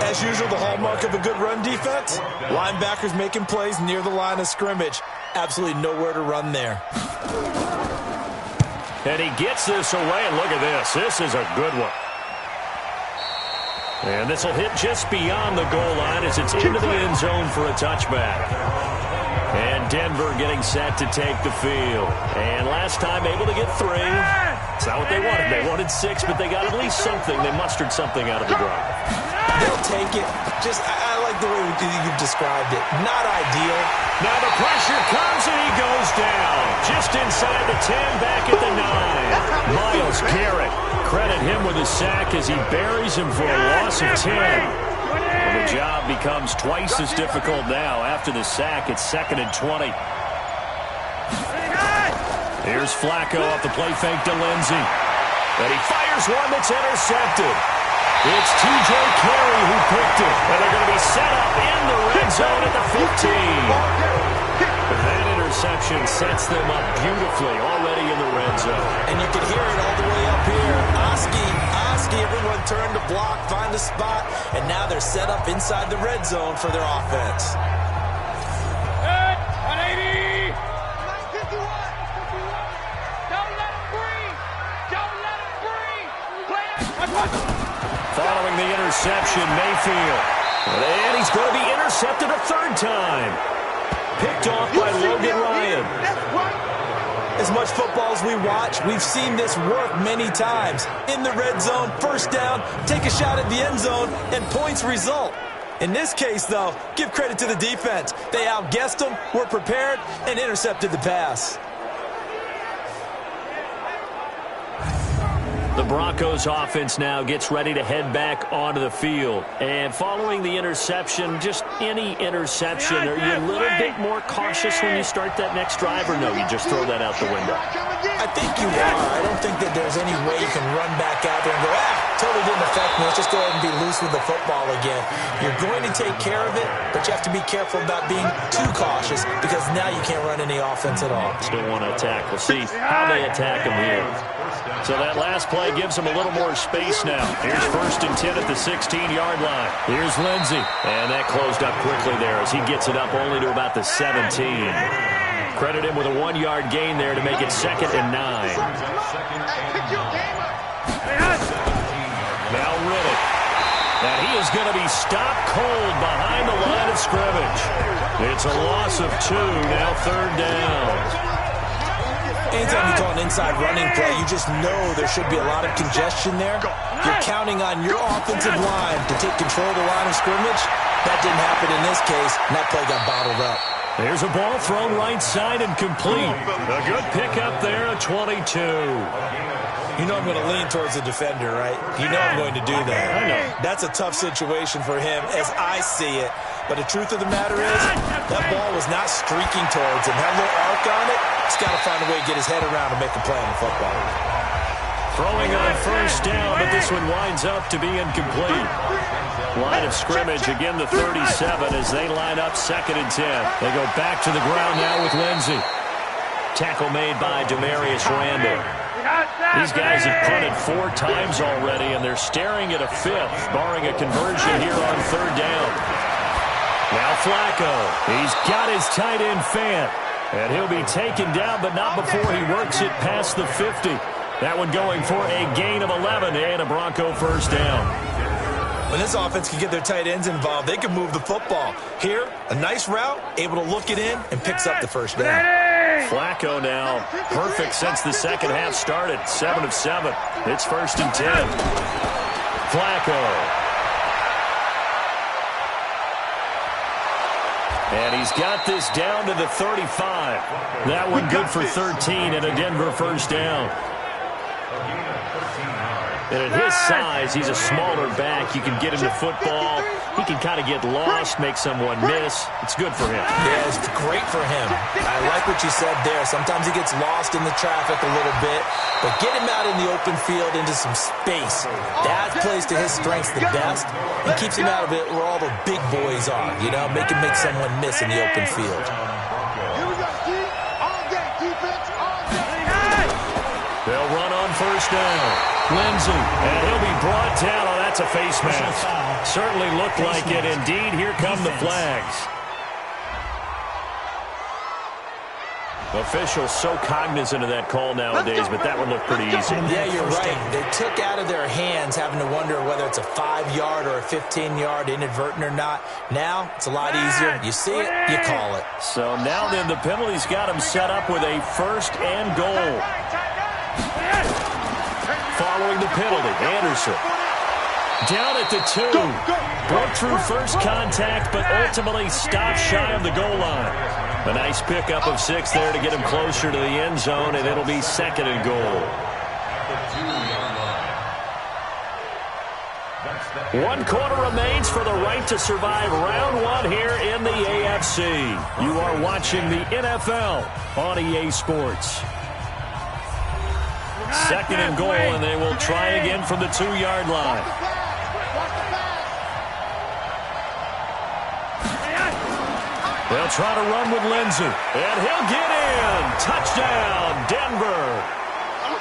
As usual, the hallmark of a good run defense, linebackers making plays near the line of scrimmage. Absolutely nowhere to run there. And he gets this away, and look at this. This is a good one. And this will hit just beyond the goal line as it's into the end zone for a touchback. And Denver getting set to take the field. And last time able to get 3. It's not what they wanted. They wanted 6, but they got at least something. They mustered something out of the drive. They'll take it. I like the way you've described it. Not ideal. Now the pressure comes and he goes down. Just inside the 10, back at the 9. Myles Garrett. Credit him with a sack as he buries him for a loss of 10. And the job becomes twice as difficult now. After the sack, it's 2nd and 20. Here's Flacco off the play fake to Lindsey. And he fires one that's intercepted. It's T.J. Carey who picked it. And they're going to be set up in the red zone at the 15. That interception sets them up beautifully already in the red zone. And you can hear it all the way up here. Oski, everyone turned to block, find a spot, and now they're set up inside the red zone for their offense. 180! 951! Don't let him breathe! Don't let him breathe! Play it! Following the interception, Mayfield. And he's going to be intercepted a 3rd time. Picked off by Logan Ryan. As much football as we watch, we've seen this work many times. In the red zone, 1st down, take a shot at the end zone, and points result. In this case, though, give credit to the defense. They outguessed them, were prepared, and intercepted the pass. The Broncos offense now gets ready to head back onto the field. And following the interception, just any interception, are you a little bit more cautious when you start that next drive, or no, you just throw that out the window? I think you are. I don't think that there's any way you can run back out there and go, totally didn't affect me. Let's just go ahead and be loose with the football again. You're going to take care of it, but you have to be careful about being too cautious because now you can't run any offense at all. Still want to attack. We'll see how they attack him here. So that last play gives him a little more space now. Here's 1st and 10 at the 16-yard line. Here's Lindsey. And that closed up quickly there as he gets it up only to about the 17. Credit him with a 1-yard gain there to make it 2nd and 9. Now Riddick. And he is going to be stopped cold behind the line of scrimmage. It's a loss of 2, now 3rd down. Anytime you call an inside running play, you just know there should be a lot of congestion there. You're counting on your offensive line to take control of the line of scrimmage. That didn't happen in this case, and that play got bottled up. There's a ball thrown right side and complete. A good pickup there at 22. You know I'm going to lean towards the defender, right? You know I'm going to do that. I know. That's a tough situation for him as I see it. But the truth of the matter is, that ball was not streaking towards him. Had a little arc on it. He's got to find a way to get his head around and make a play on the football. Throwing on 1st down, but this one winds up to be incomplete. Line of scrimmage, again the 37 as they line up 2nd and 10. They go back to the ground now with Lindsey. Tackle made by Demarius Randall. These guys have punted 4 times already, and they're staring at a 5th, barring a conversion here on 3rd down. Now Flacco. He's got his tight end Fant. And he'll be taken down, but not before he works it past the 50. That one going for a gain of 11 and a Bronco 1st down. When this offense can get their tight ends involved, they can move the football. Here, a nice route, able to look it in, and picks up the 1st down. Flacco now, perfect since the second half started. 7 of 7. It's 1st and 10. Flacco. And he's got this down to the 35. That one good for 13 and a Denver first down. And at his size, he's a smaller back. You can get him the football. He can kind of get lost, make someone miss. It's good for him. Yeah, it's great for him. I like what you said there. Sometimes he gets lost in the traffic a little bit, but get him out in the open field into some space. That plays to his strengths the best and keeps him out of it where all the big boys are, you know, make him make someone miss in the open field. They'll run on first down. Lindsey, and he'll be brought down. Oh, that's a face mask. Certainly looked like it. Indeed, here come the flags. Officials so cognizant of that call nowadays, but that one looked pretty easy. Yeah, you're right. They took out of their hands having to wonder whether it's a 5-yard or a 15-yard inadvertent or not. Now, it's a lot easier. You see it, you call it. So now then, the penalty's got him set up with a first and goal. Following the penalty, Anderson down at the 2. Broke through first contact, but ultimately stopped shy of the goal line. A nice pickup of 6 there to get him closer to the end zone, and it'll be second and goal. 1 quarter remains for the right to survive round 1 here in the AFC. You are watching the NFL on EA Sports. Second and goal, and they will try again from the 2-yard line. They'll try to run with Lindsey, and he'll get in. Touchdown, Denver.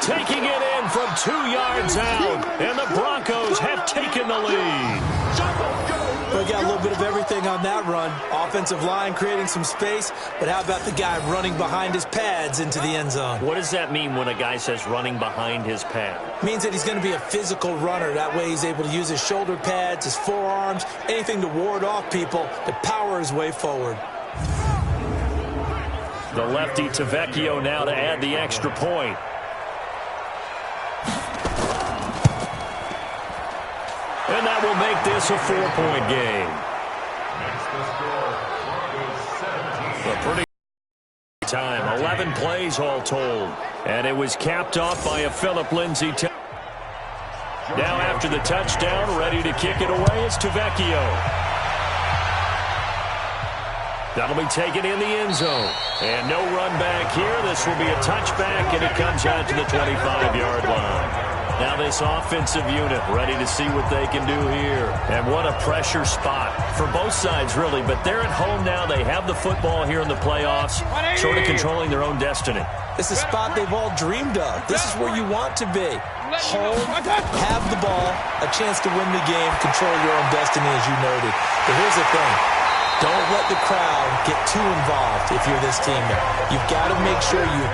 Taking it in from 2 yards out, and the Broncos have taken the lead. We got a little bit of everything on that run. Offensive line creating some space, but how about the guy running behind his pads into the end zone? What does that mean when a guy says running behind his pad? Means that he's going to be a physical runner. That way he's able to use his shoulder pads, his forearms, anything to ward off people to power his way forward. The lefty Tavecchio now to add the extra point. And that will make this a 4-point game. A pretty time. 11 plays all told. And it was capped off by a Philip Lindsay. Now after the touchdown, ready to kick it away, it's Tavecchio. That'll be taken in the end zone. And no run back here. This will be a touchback, and it comes out to the 25-yard line. Now this offensive unit ready to see what they can do here. And what a pressure spot for both sides, really. But they're at home now. They have the football here in the playoffs, sort of controlling their own destiny. It's a spot they've all dreamed of. This is where you want to be. Home, have the ball, a chance to win the game, control your own destiny, as you noted. But here's the thing. Don't let the crowd get too involved if you're this team. You've got to make sure you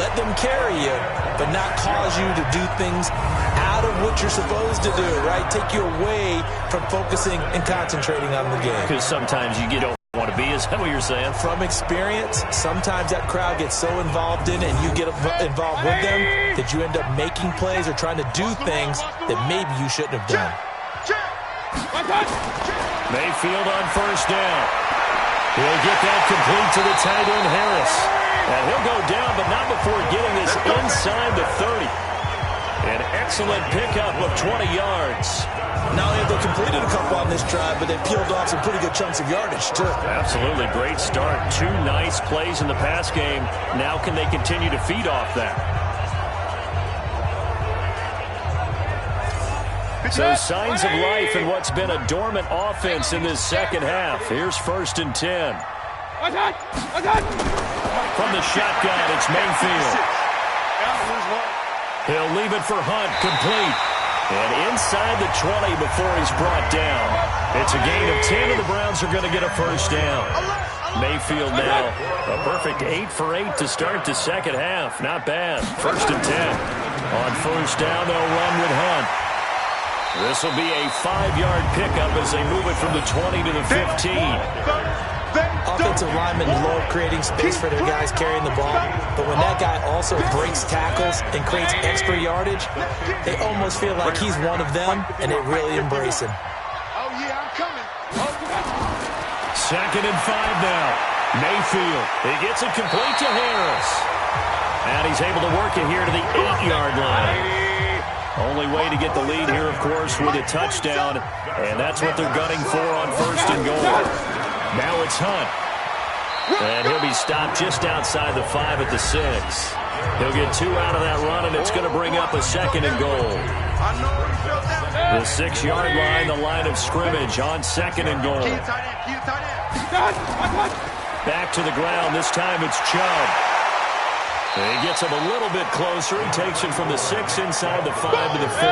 let them carry you, but not cause you to do things out of what you're supposed to do, right? Take you away from focusing and concentrating on the game. Because sometimes you don't want to be, is that what you're saying? From experience, sometimes that crowd gets so involved in it and you get involved with them that you end up making plays or trying to do things that maybe you shouldn't have done. Mayfield on first down. He'll get that complete to the tight end, Harris. And he'll go down, but not before getting this inside the 30. An excellent pickup of 20 yards. Not only have they completed a couple on this drive, but they've peeled off some pretty good chunks of yardage, too. Absolutely. Great start. 2 nice plays in the pass game. Now can they continue to feed off that? So signs of life in what's been a dormant offense in this second half. Here's first and 10. From the shotgun, it's Mayfield. He'll leave it for Hunt, complete. And inside the 20 before he's brought down. It's a gain of 10, and the Browns are going to get a first down. Mayfield now, a perfect 8 for 8 to start the second half. Not bad. First and 10. On first down, they'll run with Hunt. This will be a 5-yard pickup as they move it from the 20 to the 15. Offensive linemen love creating space for their guys carrying the ball, but when that guy also breaks tackles and creates extra yardage, they almost feel like he's one of them, and they really embrace him. 2nd and 5 now. Mayfield, he gets it complete to Harris. And he's able to work it here to the 8-yard line. Only way to get the lead here, of course, with a touchdown. And that's what they're gunning for on 1st and goal. Now it's Hunt. And he'll be stopped just outside the 5 at the 6. He'll get 2 out of that run, and it's going to bring up a 2nd and goal. The 6-yard line, the line of scrimmage on 2nd and goal. Back to the ground. This time it's Chubb. And he gets him a little bit closer. He takes it from the 6 inside the 5 to the 4.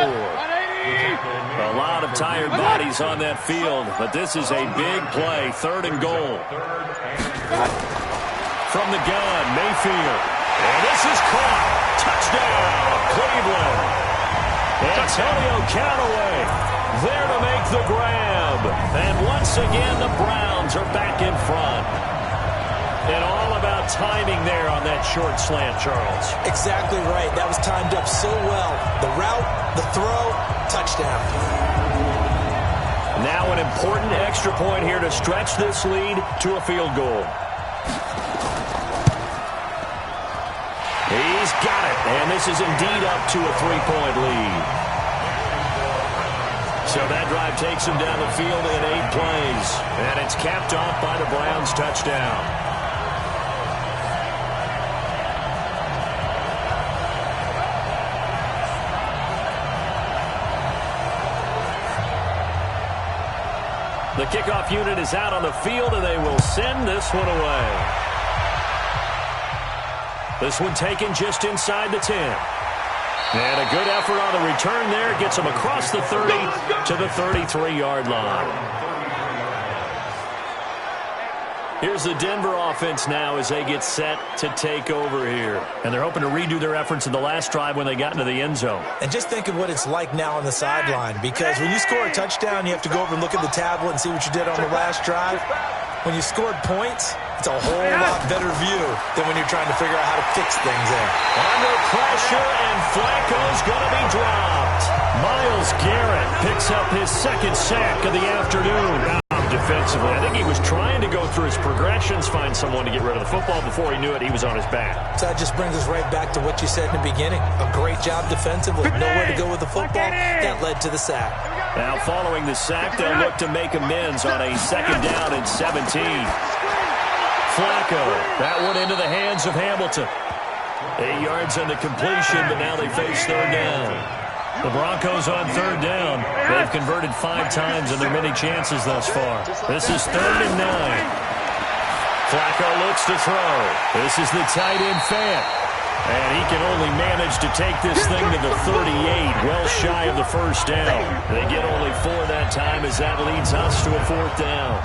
A lot of tired bodies on that field, but this is a big play. 3rd and goal. From the gun, Mayfield. And this is caught. Touchdown, Cleveland. Antonio Callaway there to make the grab. And once again, the Browns are back in front. And all about timing there on that short slant, Charles. Exactly right. That was timed up so well. The route, the throw, touchdown. Now an important extra point here to stretch this lead to a field goal. He's got it, and this is indeed up to a 3-point lead. So that drive takes him down the field in 8 plays, and it's capped off by the Browns' touchdown. The kickoff unit is out on the field, and they will send this one away. This one taken just inside the 10. And a good effort on the return there. Gets him across the 30 to the 33-yard line. Here's the Denver offense now as they get set to take over here. And they're hoping to redo their efforts in the last drive when they got into the end zone. And just think of what it's like now on the sideline, because when you score a touchdown, you have to go over and look at the tablet and see what you did on the last drive. When you scored points, it's a whole lot better view than when you're trying to figure out how to fix things there. Under pressure, and Flacco's going to be dropped. Myles Garrett picks up his 2nd sack of the afternoon. Defensively, I think he was trying to go through his progressions, find someone to get rid of the football. Before he knew it, he was on his back. So that just brings us right back to what you said in the beginning. A great job defensively. Nowhere to go with the football. That led to the sack. Now following the sack, they'll look to make amends on a 2nd down and 17. Flacco, that one into the hands of Hamilton. 8 yards on the completion, but now they face 3rd down. The Broncos on 3rd down. They've converted 5 times in their many chances thus far. This is 3rd and 9. Flacco looks to throw. This is the tight end Fant. And he can only manage to take this thing to the 38, well shy of the 1st down. They get only 4 that time as that leads us to a 4th down.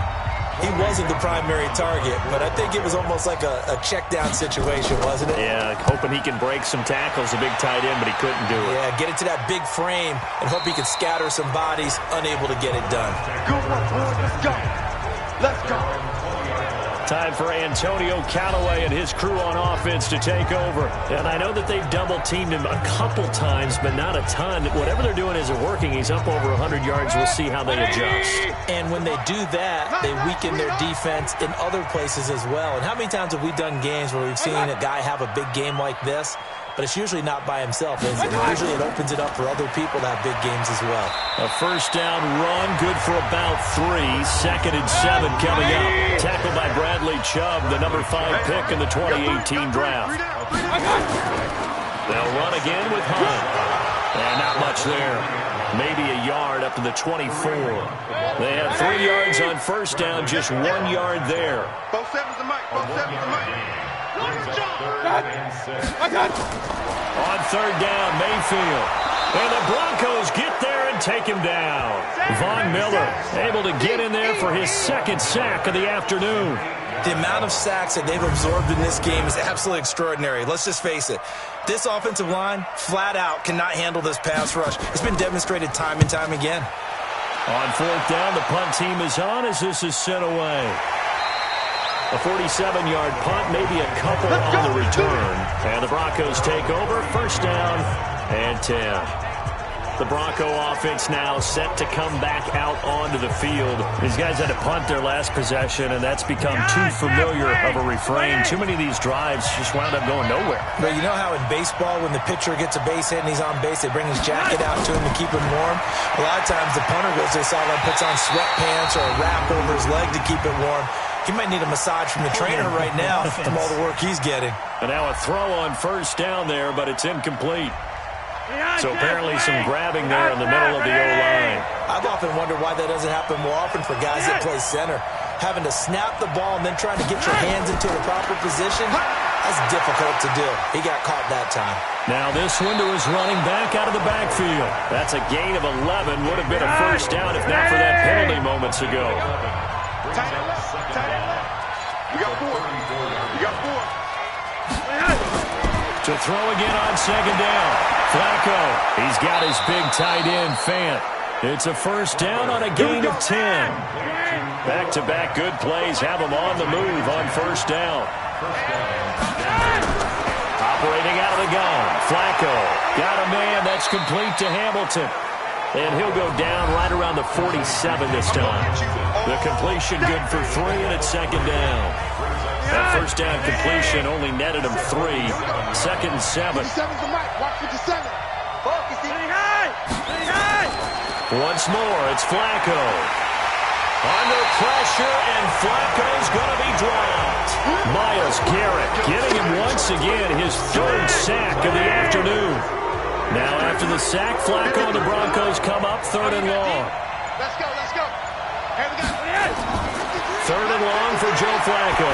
He wasn't the primary target, but I think it was almost like a check down situation, wasn't it? Yeah, hoping he can break some tackles, a big tight end, but he couldn't do it. Yeah, get it to that big frame and hope he can scatter some bodies, unable to get it done. Good one, boys. Let's go. Let's go. Time for Antonio Callaway and his crew on offense to take over. And I know that they've double-teamed him a couple times, but not a ton. Whatever they're doing isn't working. He's up over 100 yards. We'll see how they adjust. And when they do that, they weaken their defense in other places as well. And how many times have we done games where we've seen a guy have a big game like this, but it's usually not by himself, is it? Usually it opens it up for other people to have big games as well. A 1st down run, good for about 3. 2nd and 7 coming up. Tackled by Bradley Chubb, the number 5 pick in the 2018 draft. They'll run again with Hunt. And not much there. Maybe a yard up to the 24. They had 3 yards on 1st down, just 1 yard there. Both sevens to Mike. Both sevens to Mike. On 3rd down, Mayfield. And the Broncos get there and take him down. Von Miller able to get in there for his 2nd sack of the afternoon. The amount of sacks that they've absorbed in this game is absolutely extraordinary. Let's just face it. This offensive line, flat out, cannot handle this pass rush. It's been demonstrated time and time again. On 4th down, the punt team is on as this is sent away. A 47-yard punt, maybe a couple on the return. And the Broncos take over. 1st down and 10. The Bronco offense now set to come back out onto the field. These guys had to punt their last possession, and that's become too familiar of a refrain. Too many of these drives just wound up going nowhere. But you know how in baseball, when the pitcher gets a base hit and he's on base, they bring his jacket out to him to keep him warm? A lot of times the punter goes to the sideline, puts on sweatpants or a wrap over his leg to keep it warm. He might need a massage from the trainer right now from all the work he's getting. And now a throw on first down there, but it's incomplete. So apparently some grabbing there in the middle of the O-line. I've often wondered why that doesn't happen more often for guys that play center. Having to snap the ball and then trying to get your hands into the proper position, that's difficult to do. He got caught that time. Now this window is running back out of the backfield. That's a gain of 11. Would have been a first down if not for that penalty moments ago. Tight end left. You got 4. You got 4. To throw again on second down. Flacco, he's got his big tight end, Fant. It's a first down on a gain of 10. Back-to-back good plays have him on the move on first down. Operating out of the gun. Flacco got a man that's complete to Hamilton. And he'll go down right around the 47 this time. The completion good for 3, and it's second down. That first down completion only netted him 3. Second and 7. 57's the mic. Watch 57. Focus. Once more, it's Flacco. Under pressure, and Flacco's going to be dropped. Myles Garrett getting him once again his 3rd sack of the afternoon. Now after the sack, Flacco and the Broncos come up 3rd and long. Let's go. Here we go. 3rd and long for Joe Flacco.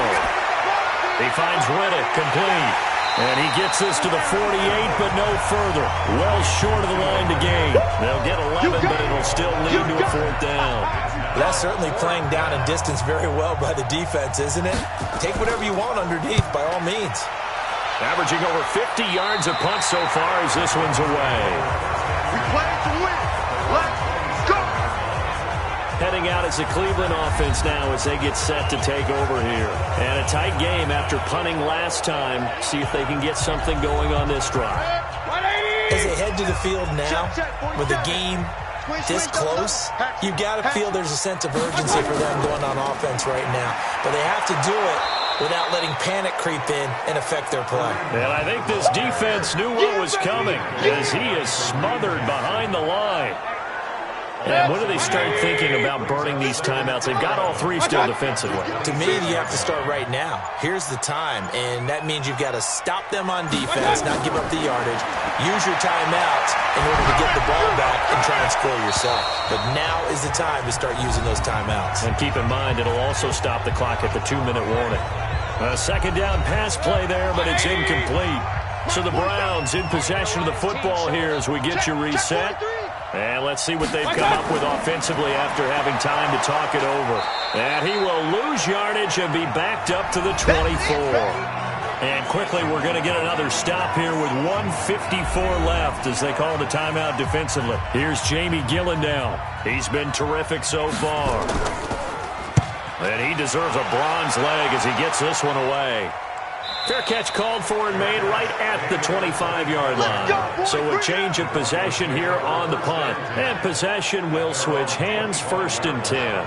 He finds Riddick complete. And he gets this to the 48, but no further. Well short of the line to gain. They'll get 11, but it'll still lead to a 4th down. That's certainly playing down and distance very well by the defense, isn't it? Take whatever you want underneath, by all means. Averaging over 50 yards a punt so far as this one's away. We play to win. Let's go. Heading out as the Cleveland offense now as they get set to take over here. And a tight game after punting last time. See if they can get something going on this drive. As they head to the field now, with the game this close, you've got to feel there's a sense of urgency for them going on offense right now. But they have to do it without letting panic creep in and affect their play. And I think this defense knew what was coming as he is smothered behind the line. And when do they start thinking about burning these timeouts? They've got all 3 still defensively. To me, you have to start right now. Here's the time, and that means you've got to stop them on defense, not give up the yardage. Use your timeouts in order to get the ball back and try and score yourself. But now is the time to start using those timeouts. And keep in mind, it'll also stop the clock at the 2-minute warning. A second down pass play there, but it's incomplete. So the Browns in possession of the football here as we get you reset. And let's see what they've come up with offensively after having time to talk it over. And he will lose yardage and be backed up to the 24. And quickly, we're going to get another stop here with 1:54 left as they call the timeout defensively. Here's Jamie Gillen now. He's been terrific so far. And he deserves a bronze leg as he gets this one away. Fair catch called for and made right at the 25-yard line. So a change of possession here on the punt. And possession will switch hands, 1st and 10.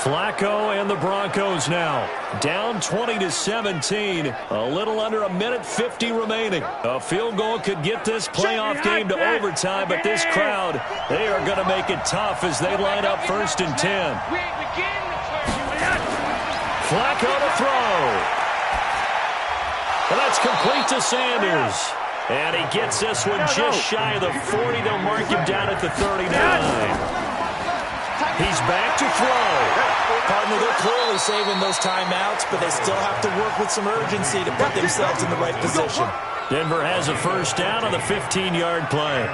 Flacco and the Broncos now down 20-17. A little under 1:50 remaining. A field goal could get this playoff game to overtime, but this crowd, they are going to make it tough as they line up 1st and 10. Flacco to throw. Well, that's complete to Sanders. And he gets this one just shy of the 40. They'll mark him down at the 39. He's back to throw. Partner, they're clearly saving those timeouts, but they still have to work with some urgency to put themselves in the right position. Denver has a first down on the 15-yard play.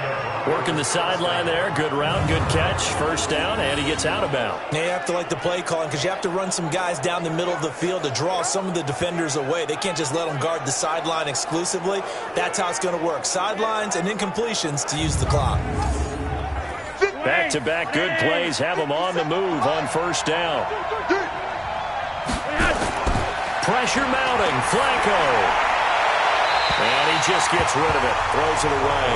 Working the sideline there. Good route, good catch. First down, and he gets out of bounds. Now you have to like the play calling because you have to run some guys down the middle of the field to draw some of the defenders away. They can't just let them guard the sideline exclusively. That's how it's going to work. Sidelines and incompletions to use the clock. Back-to-back good plays have them on the move on first down. Pressure mounting. Flacco. And he just gets rid of it, throws it away.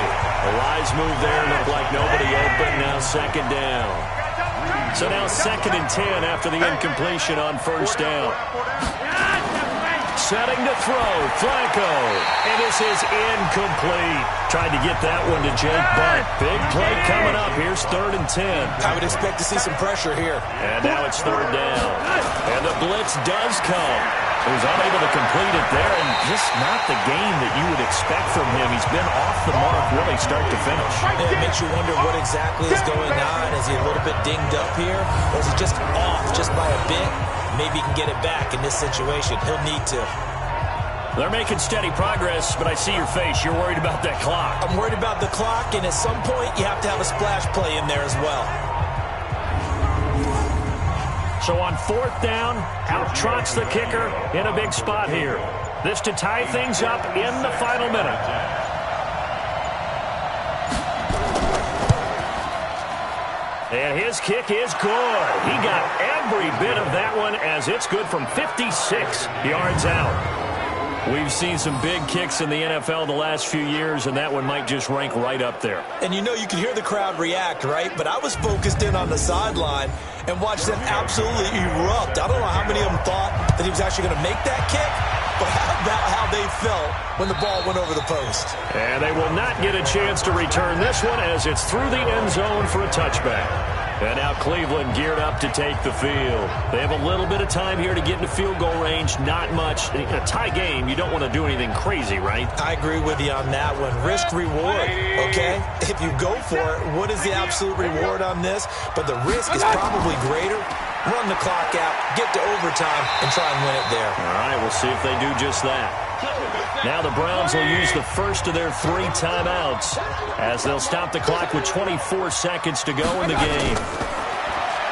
A wise move there, looked like nobody open, now second down. So now 2nd and 10 after the incompletion on first down. Setting to throw, Flacco. And this is incomplete. Tried to get that one to Jake Butt. Big play coming up. Here's 3rd and 10. I would expect to see some pressure here. And now it's 3rd down. And the blitz does come. He was unable to complete it there, and just not the game that you would expect from him. He's been off the mark really start to finish. And it makes you wonder what exactly is going on. Is he a little bit dinged up here, or is he just off just by a bit? Maybe he can get it back in this situation. He'll need to. They're making steady progress, but I see your face. You're worried about that clock. I'm worried about the clock, and at some point you have to have a splash play in there as well. So on 4th down, out trots the kicker in a big spot here. This to tie things up in the final minute. And his kick is good. He got every bit of that one as it's good from 56 yards out. We've seen some big kicks in the NFL the last few years, and that one might just rank right up there. And you know, you can hear the crowd react, right? But I was focused in on the sideline and watched them absolutely erupt. I don't know how many of them thought that he was actually going to make that kick, but how about how they felt when the ball went over the post? And they will not get a chance to return this one as it's through the end zone for a touchback. And now Cleveland geared up to take the field. They have a little bit of time here to get into field goal range. Not much. In a tie game, you don't want to do anything crazy, right? I agree with you on that one. Risk-reward, okay? If you go for it, what is the absolute reward on this? But the risk is probably greater. Run the clock out, get to overtime, and try and win it there. All right, we'll see if they do just that. Now the Browns will use the first of their 3 timeouts as they'll stop the clock with 24 seconds to go in the game.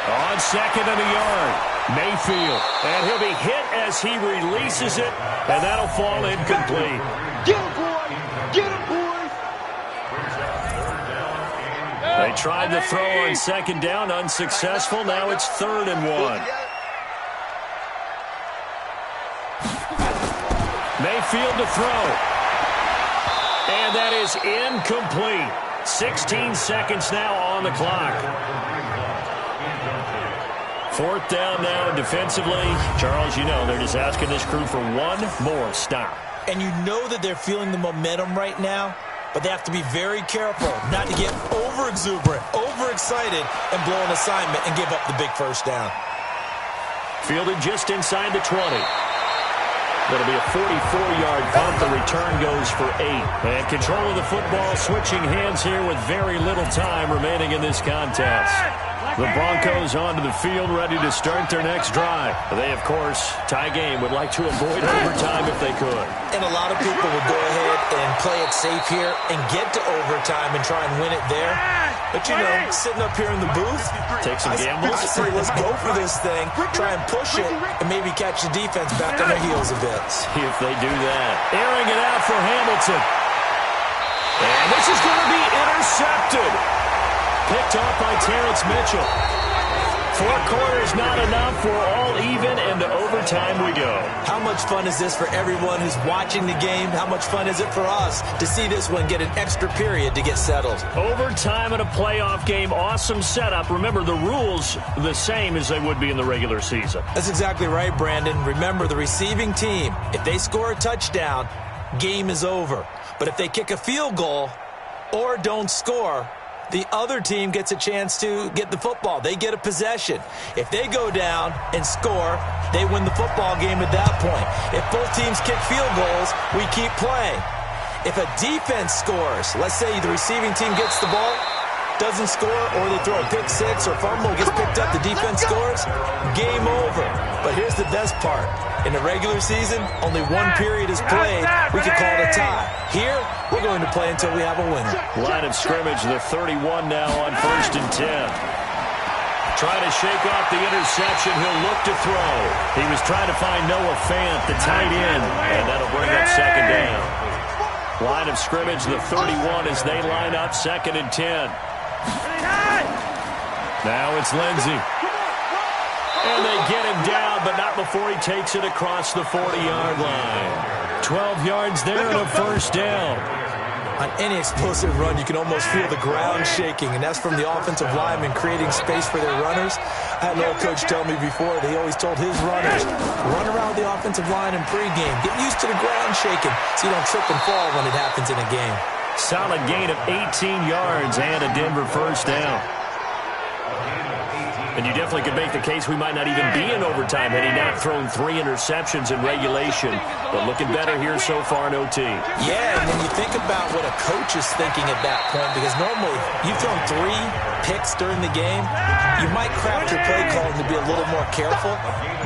On 2nd and a yard, Mayfield. And he'll be hit as he releases it, and that'll fall incomplete. Get him, boys! Get him, boys! They tried to throw on 2nd down, unsuccessful. Now it's 3rd and 1. Mayfield to throw. And that is incomplete. 16 seconds now on the clock. 4th down now defensively. Charles, you know, they're just asking this crew for one more stop. And you know that they're feeling the momentum right now, but they have to be very careful not to get over-exuberant, over-excited, and blow an assignment and give up the big first down. Fielded just inside the 20. It'll be a 44-yard punt. The return goes for 8. And control of the football switching hands here with very little time remaining in this contest. The Broncos onto the field ready to start their next drive. They, of course, tie game, would like to avoid overtime if they could. And a lot of people would go ahead and play it safe here and get to overtime and try and win it there. But, you know, sitting up here in the booth, take some gambles. I say let's go for this thing, try and push it, and maybe catch the defense back on their heels a bit. See if they do that. Airing it out for Hamilton. And this is going to be intercepted. Picked off by Terrence Mitchell. 4 quarters not enough. We're all even, and to overtime we go. How much fun is this for everyone who's watching the game? How much fun is it for us to see this one get an extra period to get settled? Overtime in a playoff game, awesome setup. Remember, the rules the same as they would be in the regular season. That's exactly right, Brandon. Remember, the receiving team, if they score a touchdown, game is over. But if they kick a field goal or don't score, the other team gets a chance to get the football. They get a possession. If they go down and score, they win the football game at that point. If both teams kick field goals, we keep playing. If a defense scores, let's say the receiving team gets the ball, doesn't score, or they throw a pick six or fumble, gets picked up, the defense scores, game over. But here's the best part. In the regular season, only 1 period is played. We could call it a tie. Here, we're going to play until we have a winner. Line of scrimmage, the 31 now on 1st and 10. Trying to shake off the interception. He'll look to throw. He was trying to find Noah Fant, the tight end, and that'll bring up 2nd down. Line of scrimmage, the 31 as they line up 2nd and 10. Now it's Lindsey. And they get him down, but not before he takes it across the 40-yard line. 12 yards there and a first down. On any explosive run, you can almost feel the ground shaking, and that's from the offensive linemen creating space for their runners. I had an old coach tell me before, they always told his runners, run around the offensive line in pregame. Get used to the ground shaking so you don't trip and fall when it happens in a game. Solid gain of 18 yards and a Denver first down. And you definitely could make the case we might not even be in overtime had he not thrown 3 interceptions in regulation. But looking better here so far in OT. Yeah, and when you think about what a coach is thinking at that point, because normally you've thrown 3 picks during the game, you might craft your play calling to be a little more careful.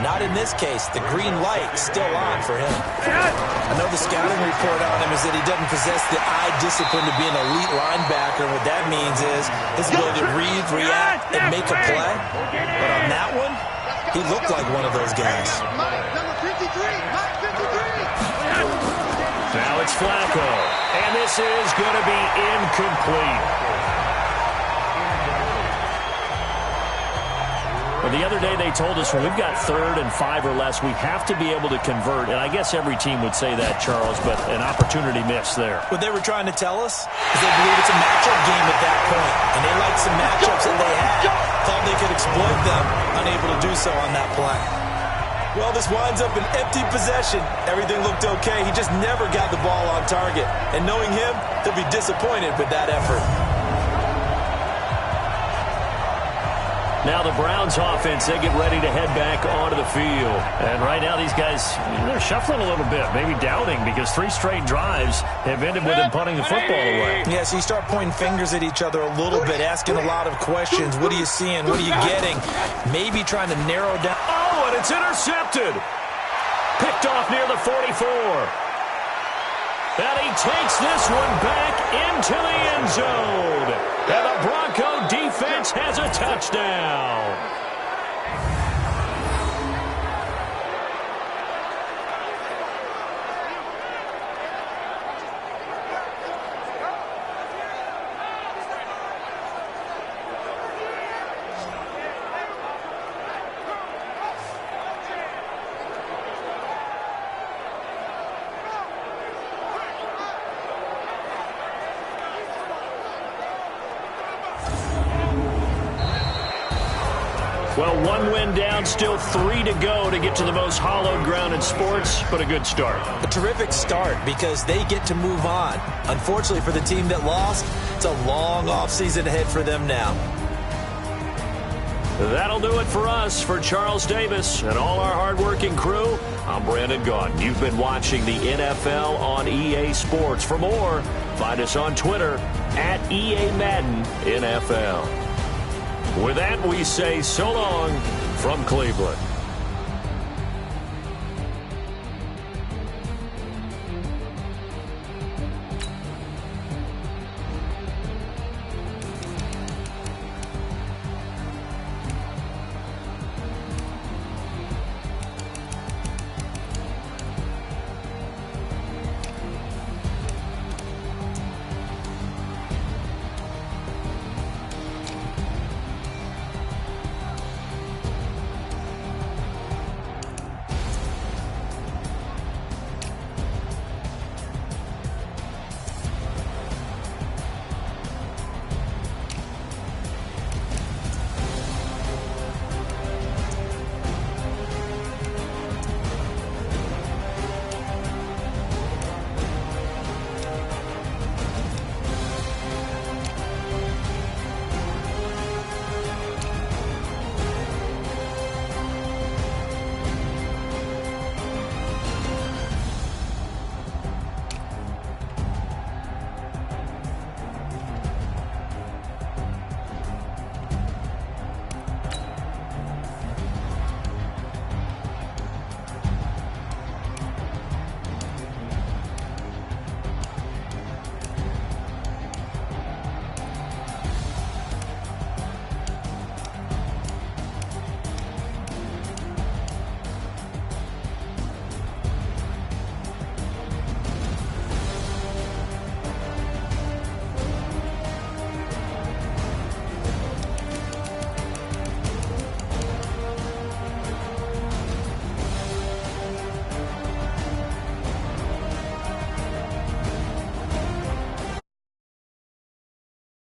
Not in this case. The green light still on for him. I know the scouting report on him is that he doesn't possess the eye discipline to be an elite linebacker. What that means is his ability to read, react, and make a play. But on that one, he looked like one of those guys. Now it's Flacco, and this is going to be incomplete. Well, the other day they told us when we've got 3rd and 5 or less, we have to be able to convert. And I guess every team would say that, Charles, but an opportunity missed there. What they were trying to tell us is they believe it's a matchup game at that point. And they liked some matchups that they had. Thought they could exploit them, unable to do so on that play. Well, this winds up an empty possession. Everything looked okay. He just never got the ball on target. And knowing him, he'll be disappointed with that effort. Now the Browns offense, they get ready to head back onto the field. And right now these guys, they're shuffling a little bit, maybe doubting, because 3 straight drives have ended with them punting the football away. Yeah, so you start pointing fingers at each other a little bit, asking a lot of questions. What are you seeing? What are you getting? Maybe trying to narrow down. Oh, and it's intercepted. Picked off near the 44. And he takes this one back into the end zone. And the Bronco defense has a touchdown. Well, 1 win down, still 3 to go to get to the most hallowed ground in sports, but a good start. A terrific start because they get to move on. Unfortunately for the team that lost, it's a long offseason ahead for them now. That'll do it for us. For Charles Davis and all our hardworking crew, I'm Brandon Gaughan. You've been watching the NFL on EA Sports. For more, find us on Twitter at EA Madden NFL. With that, we say so long from Cleveland.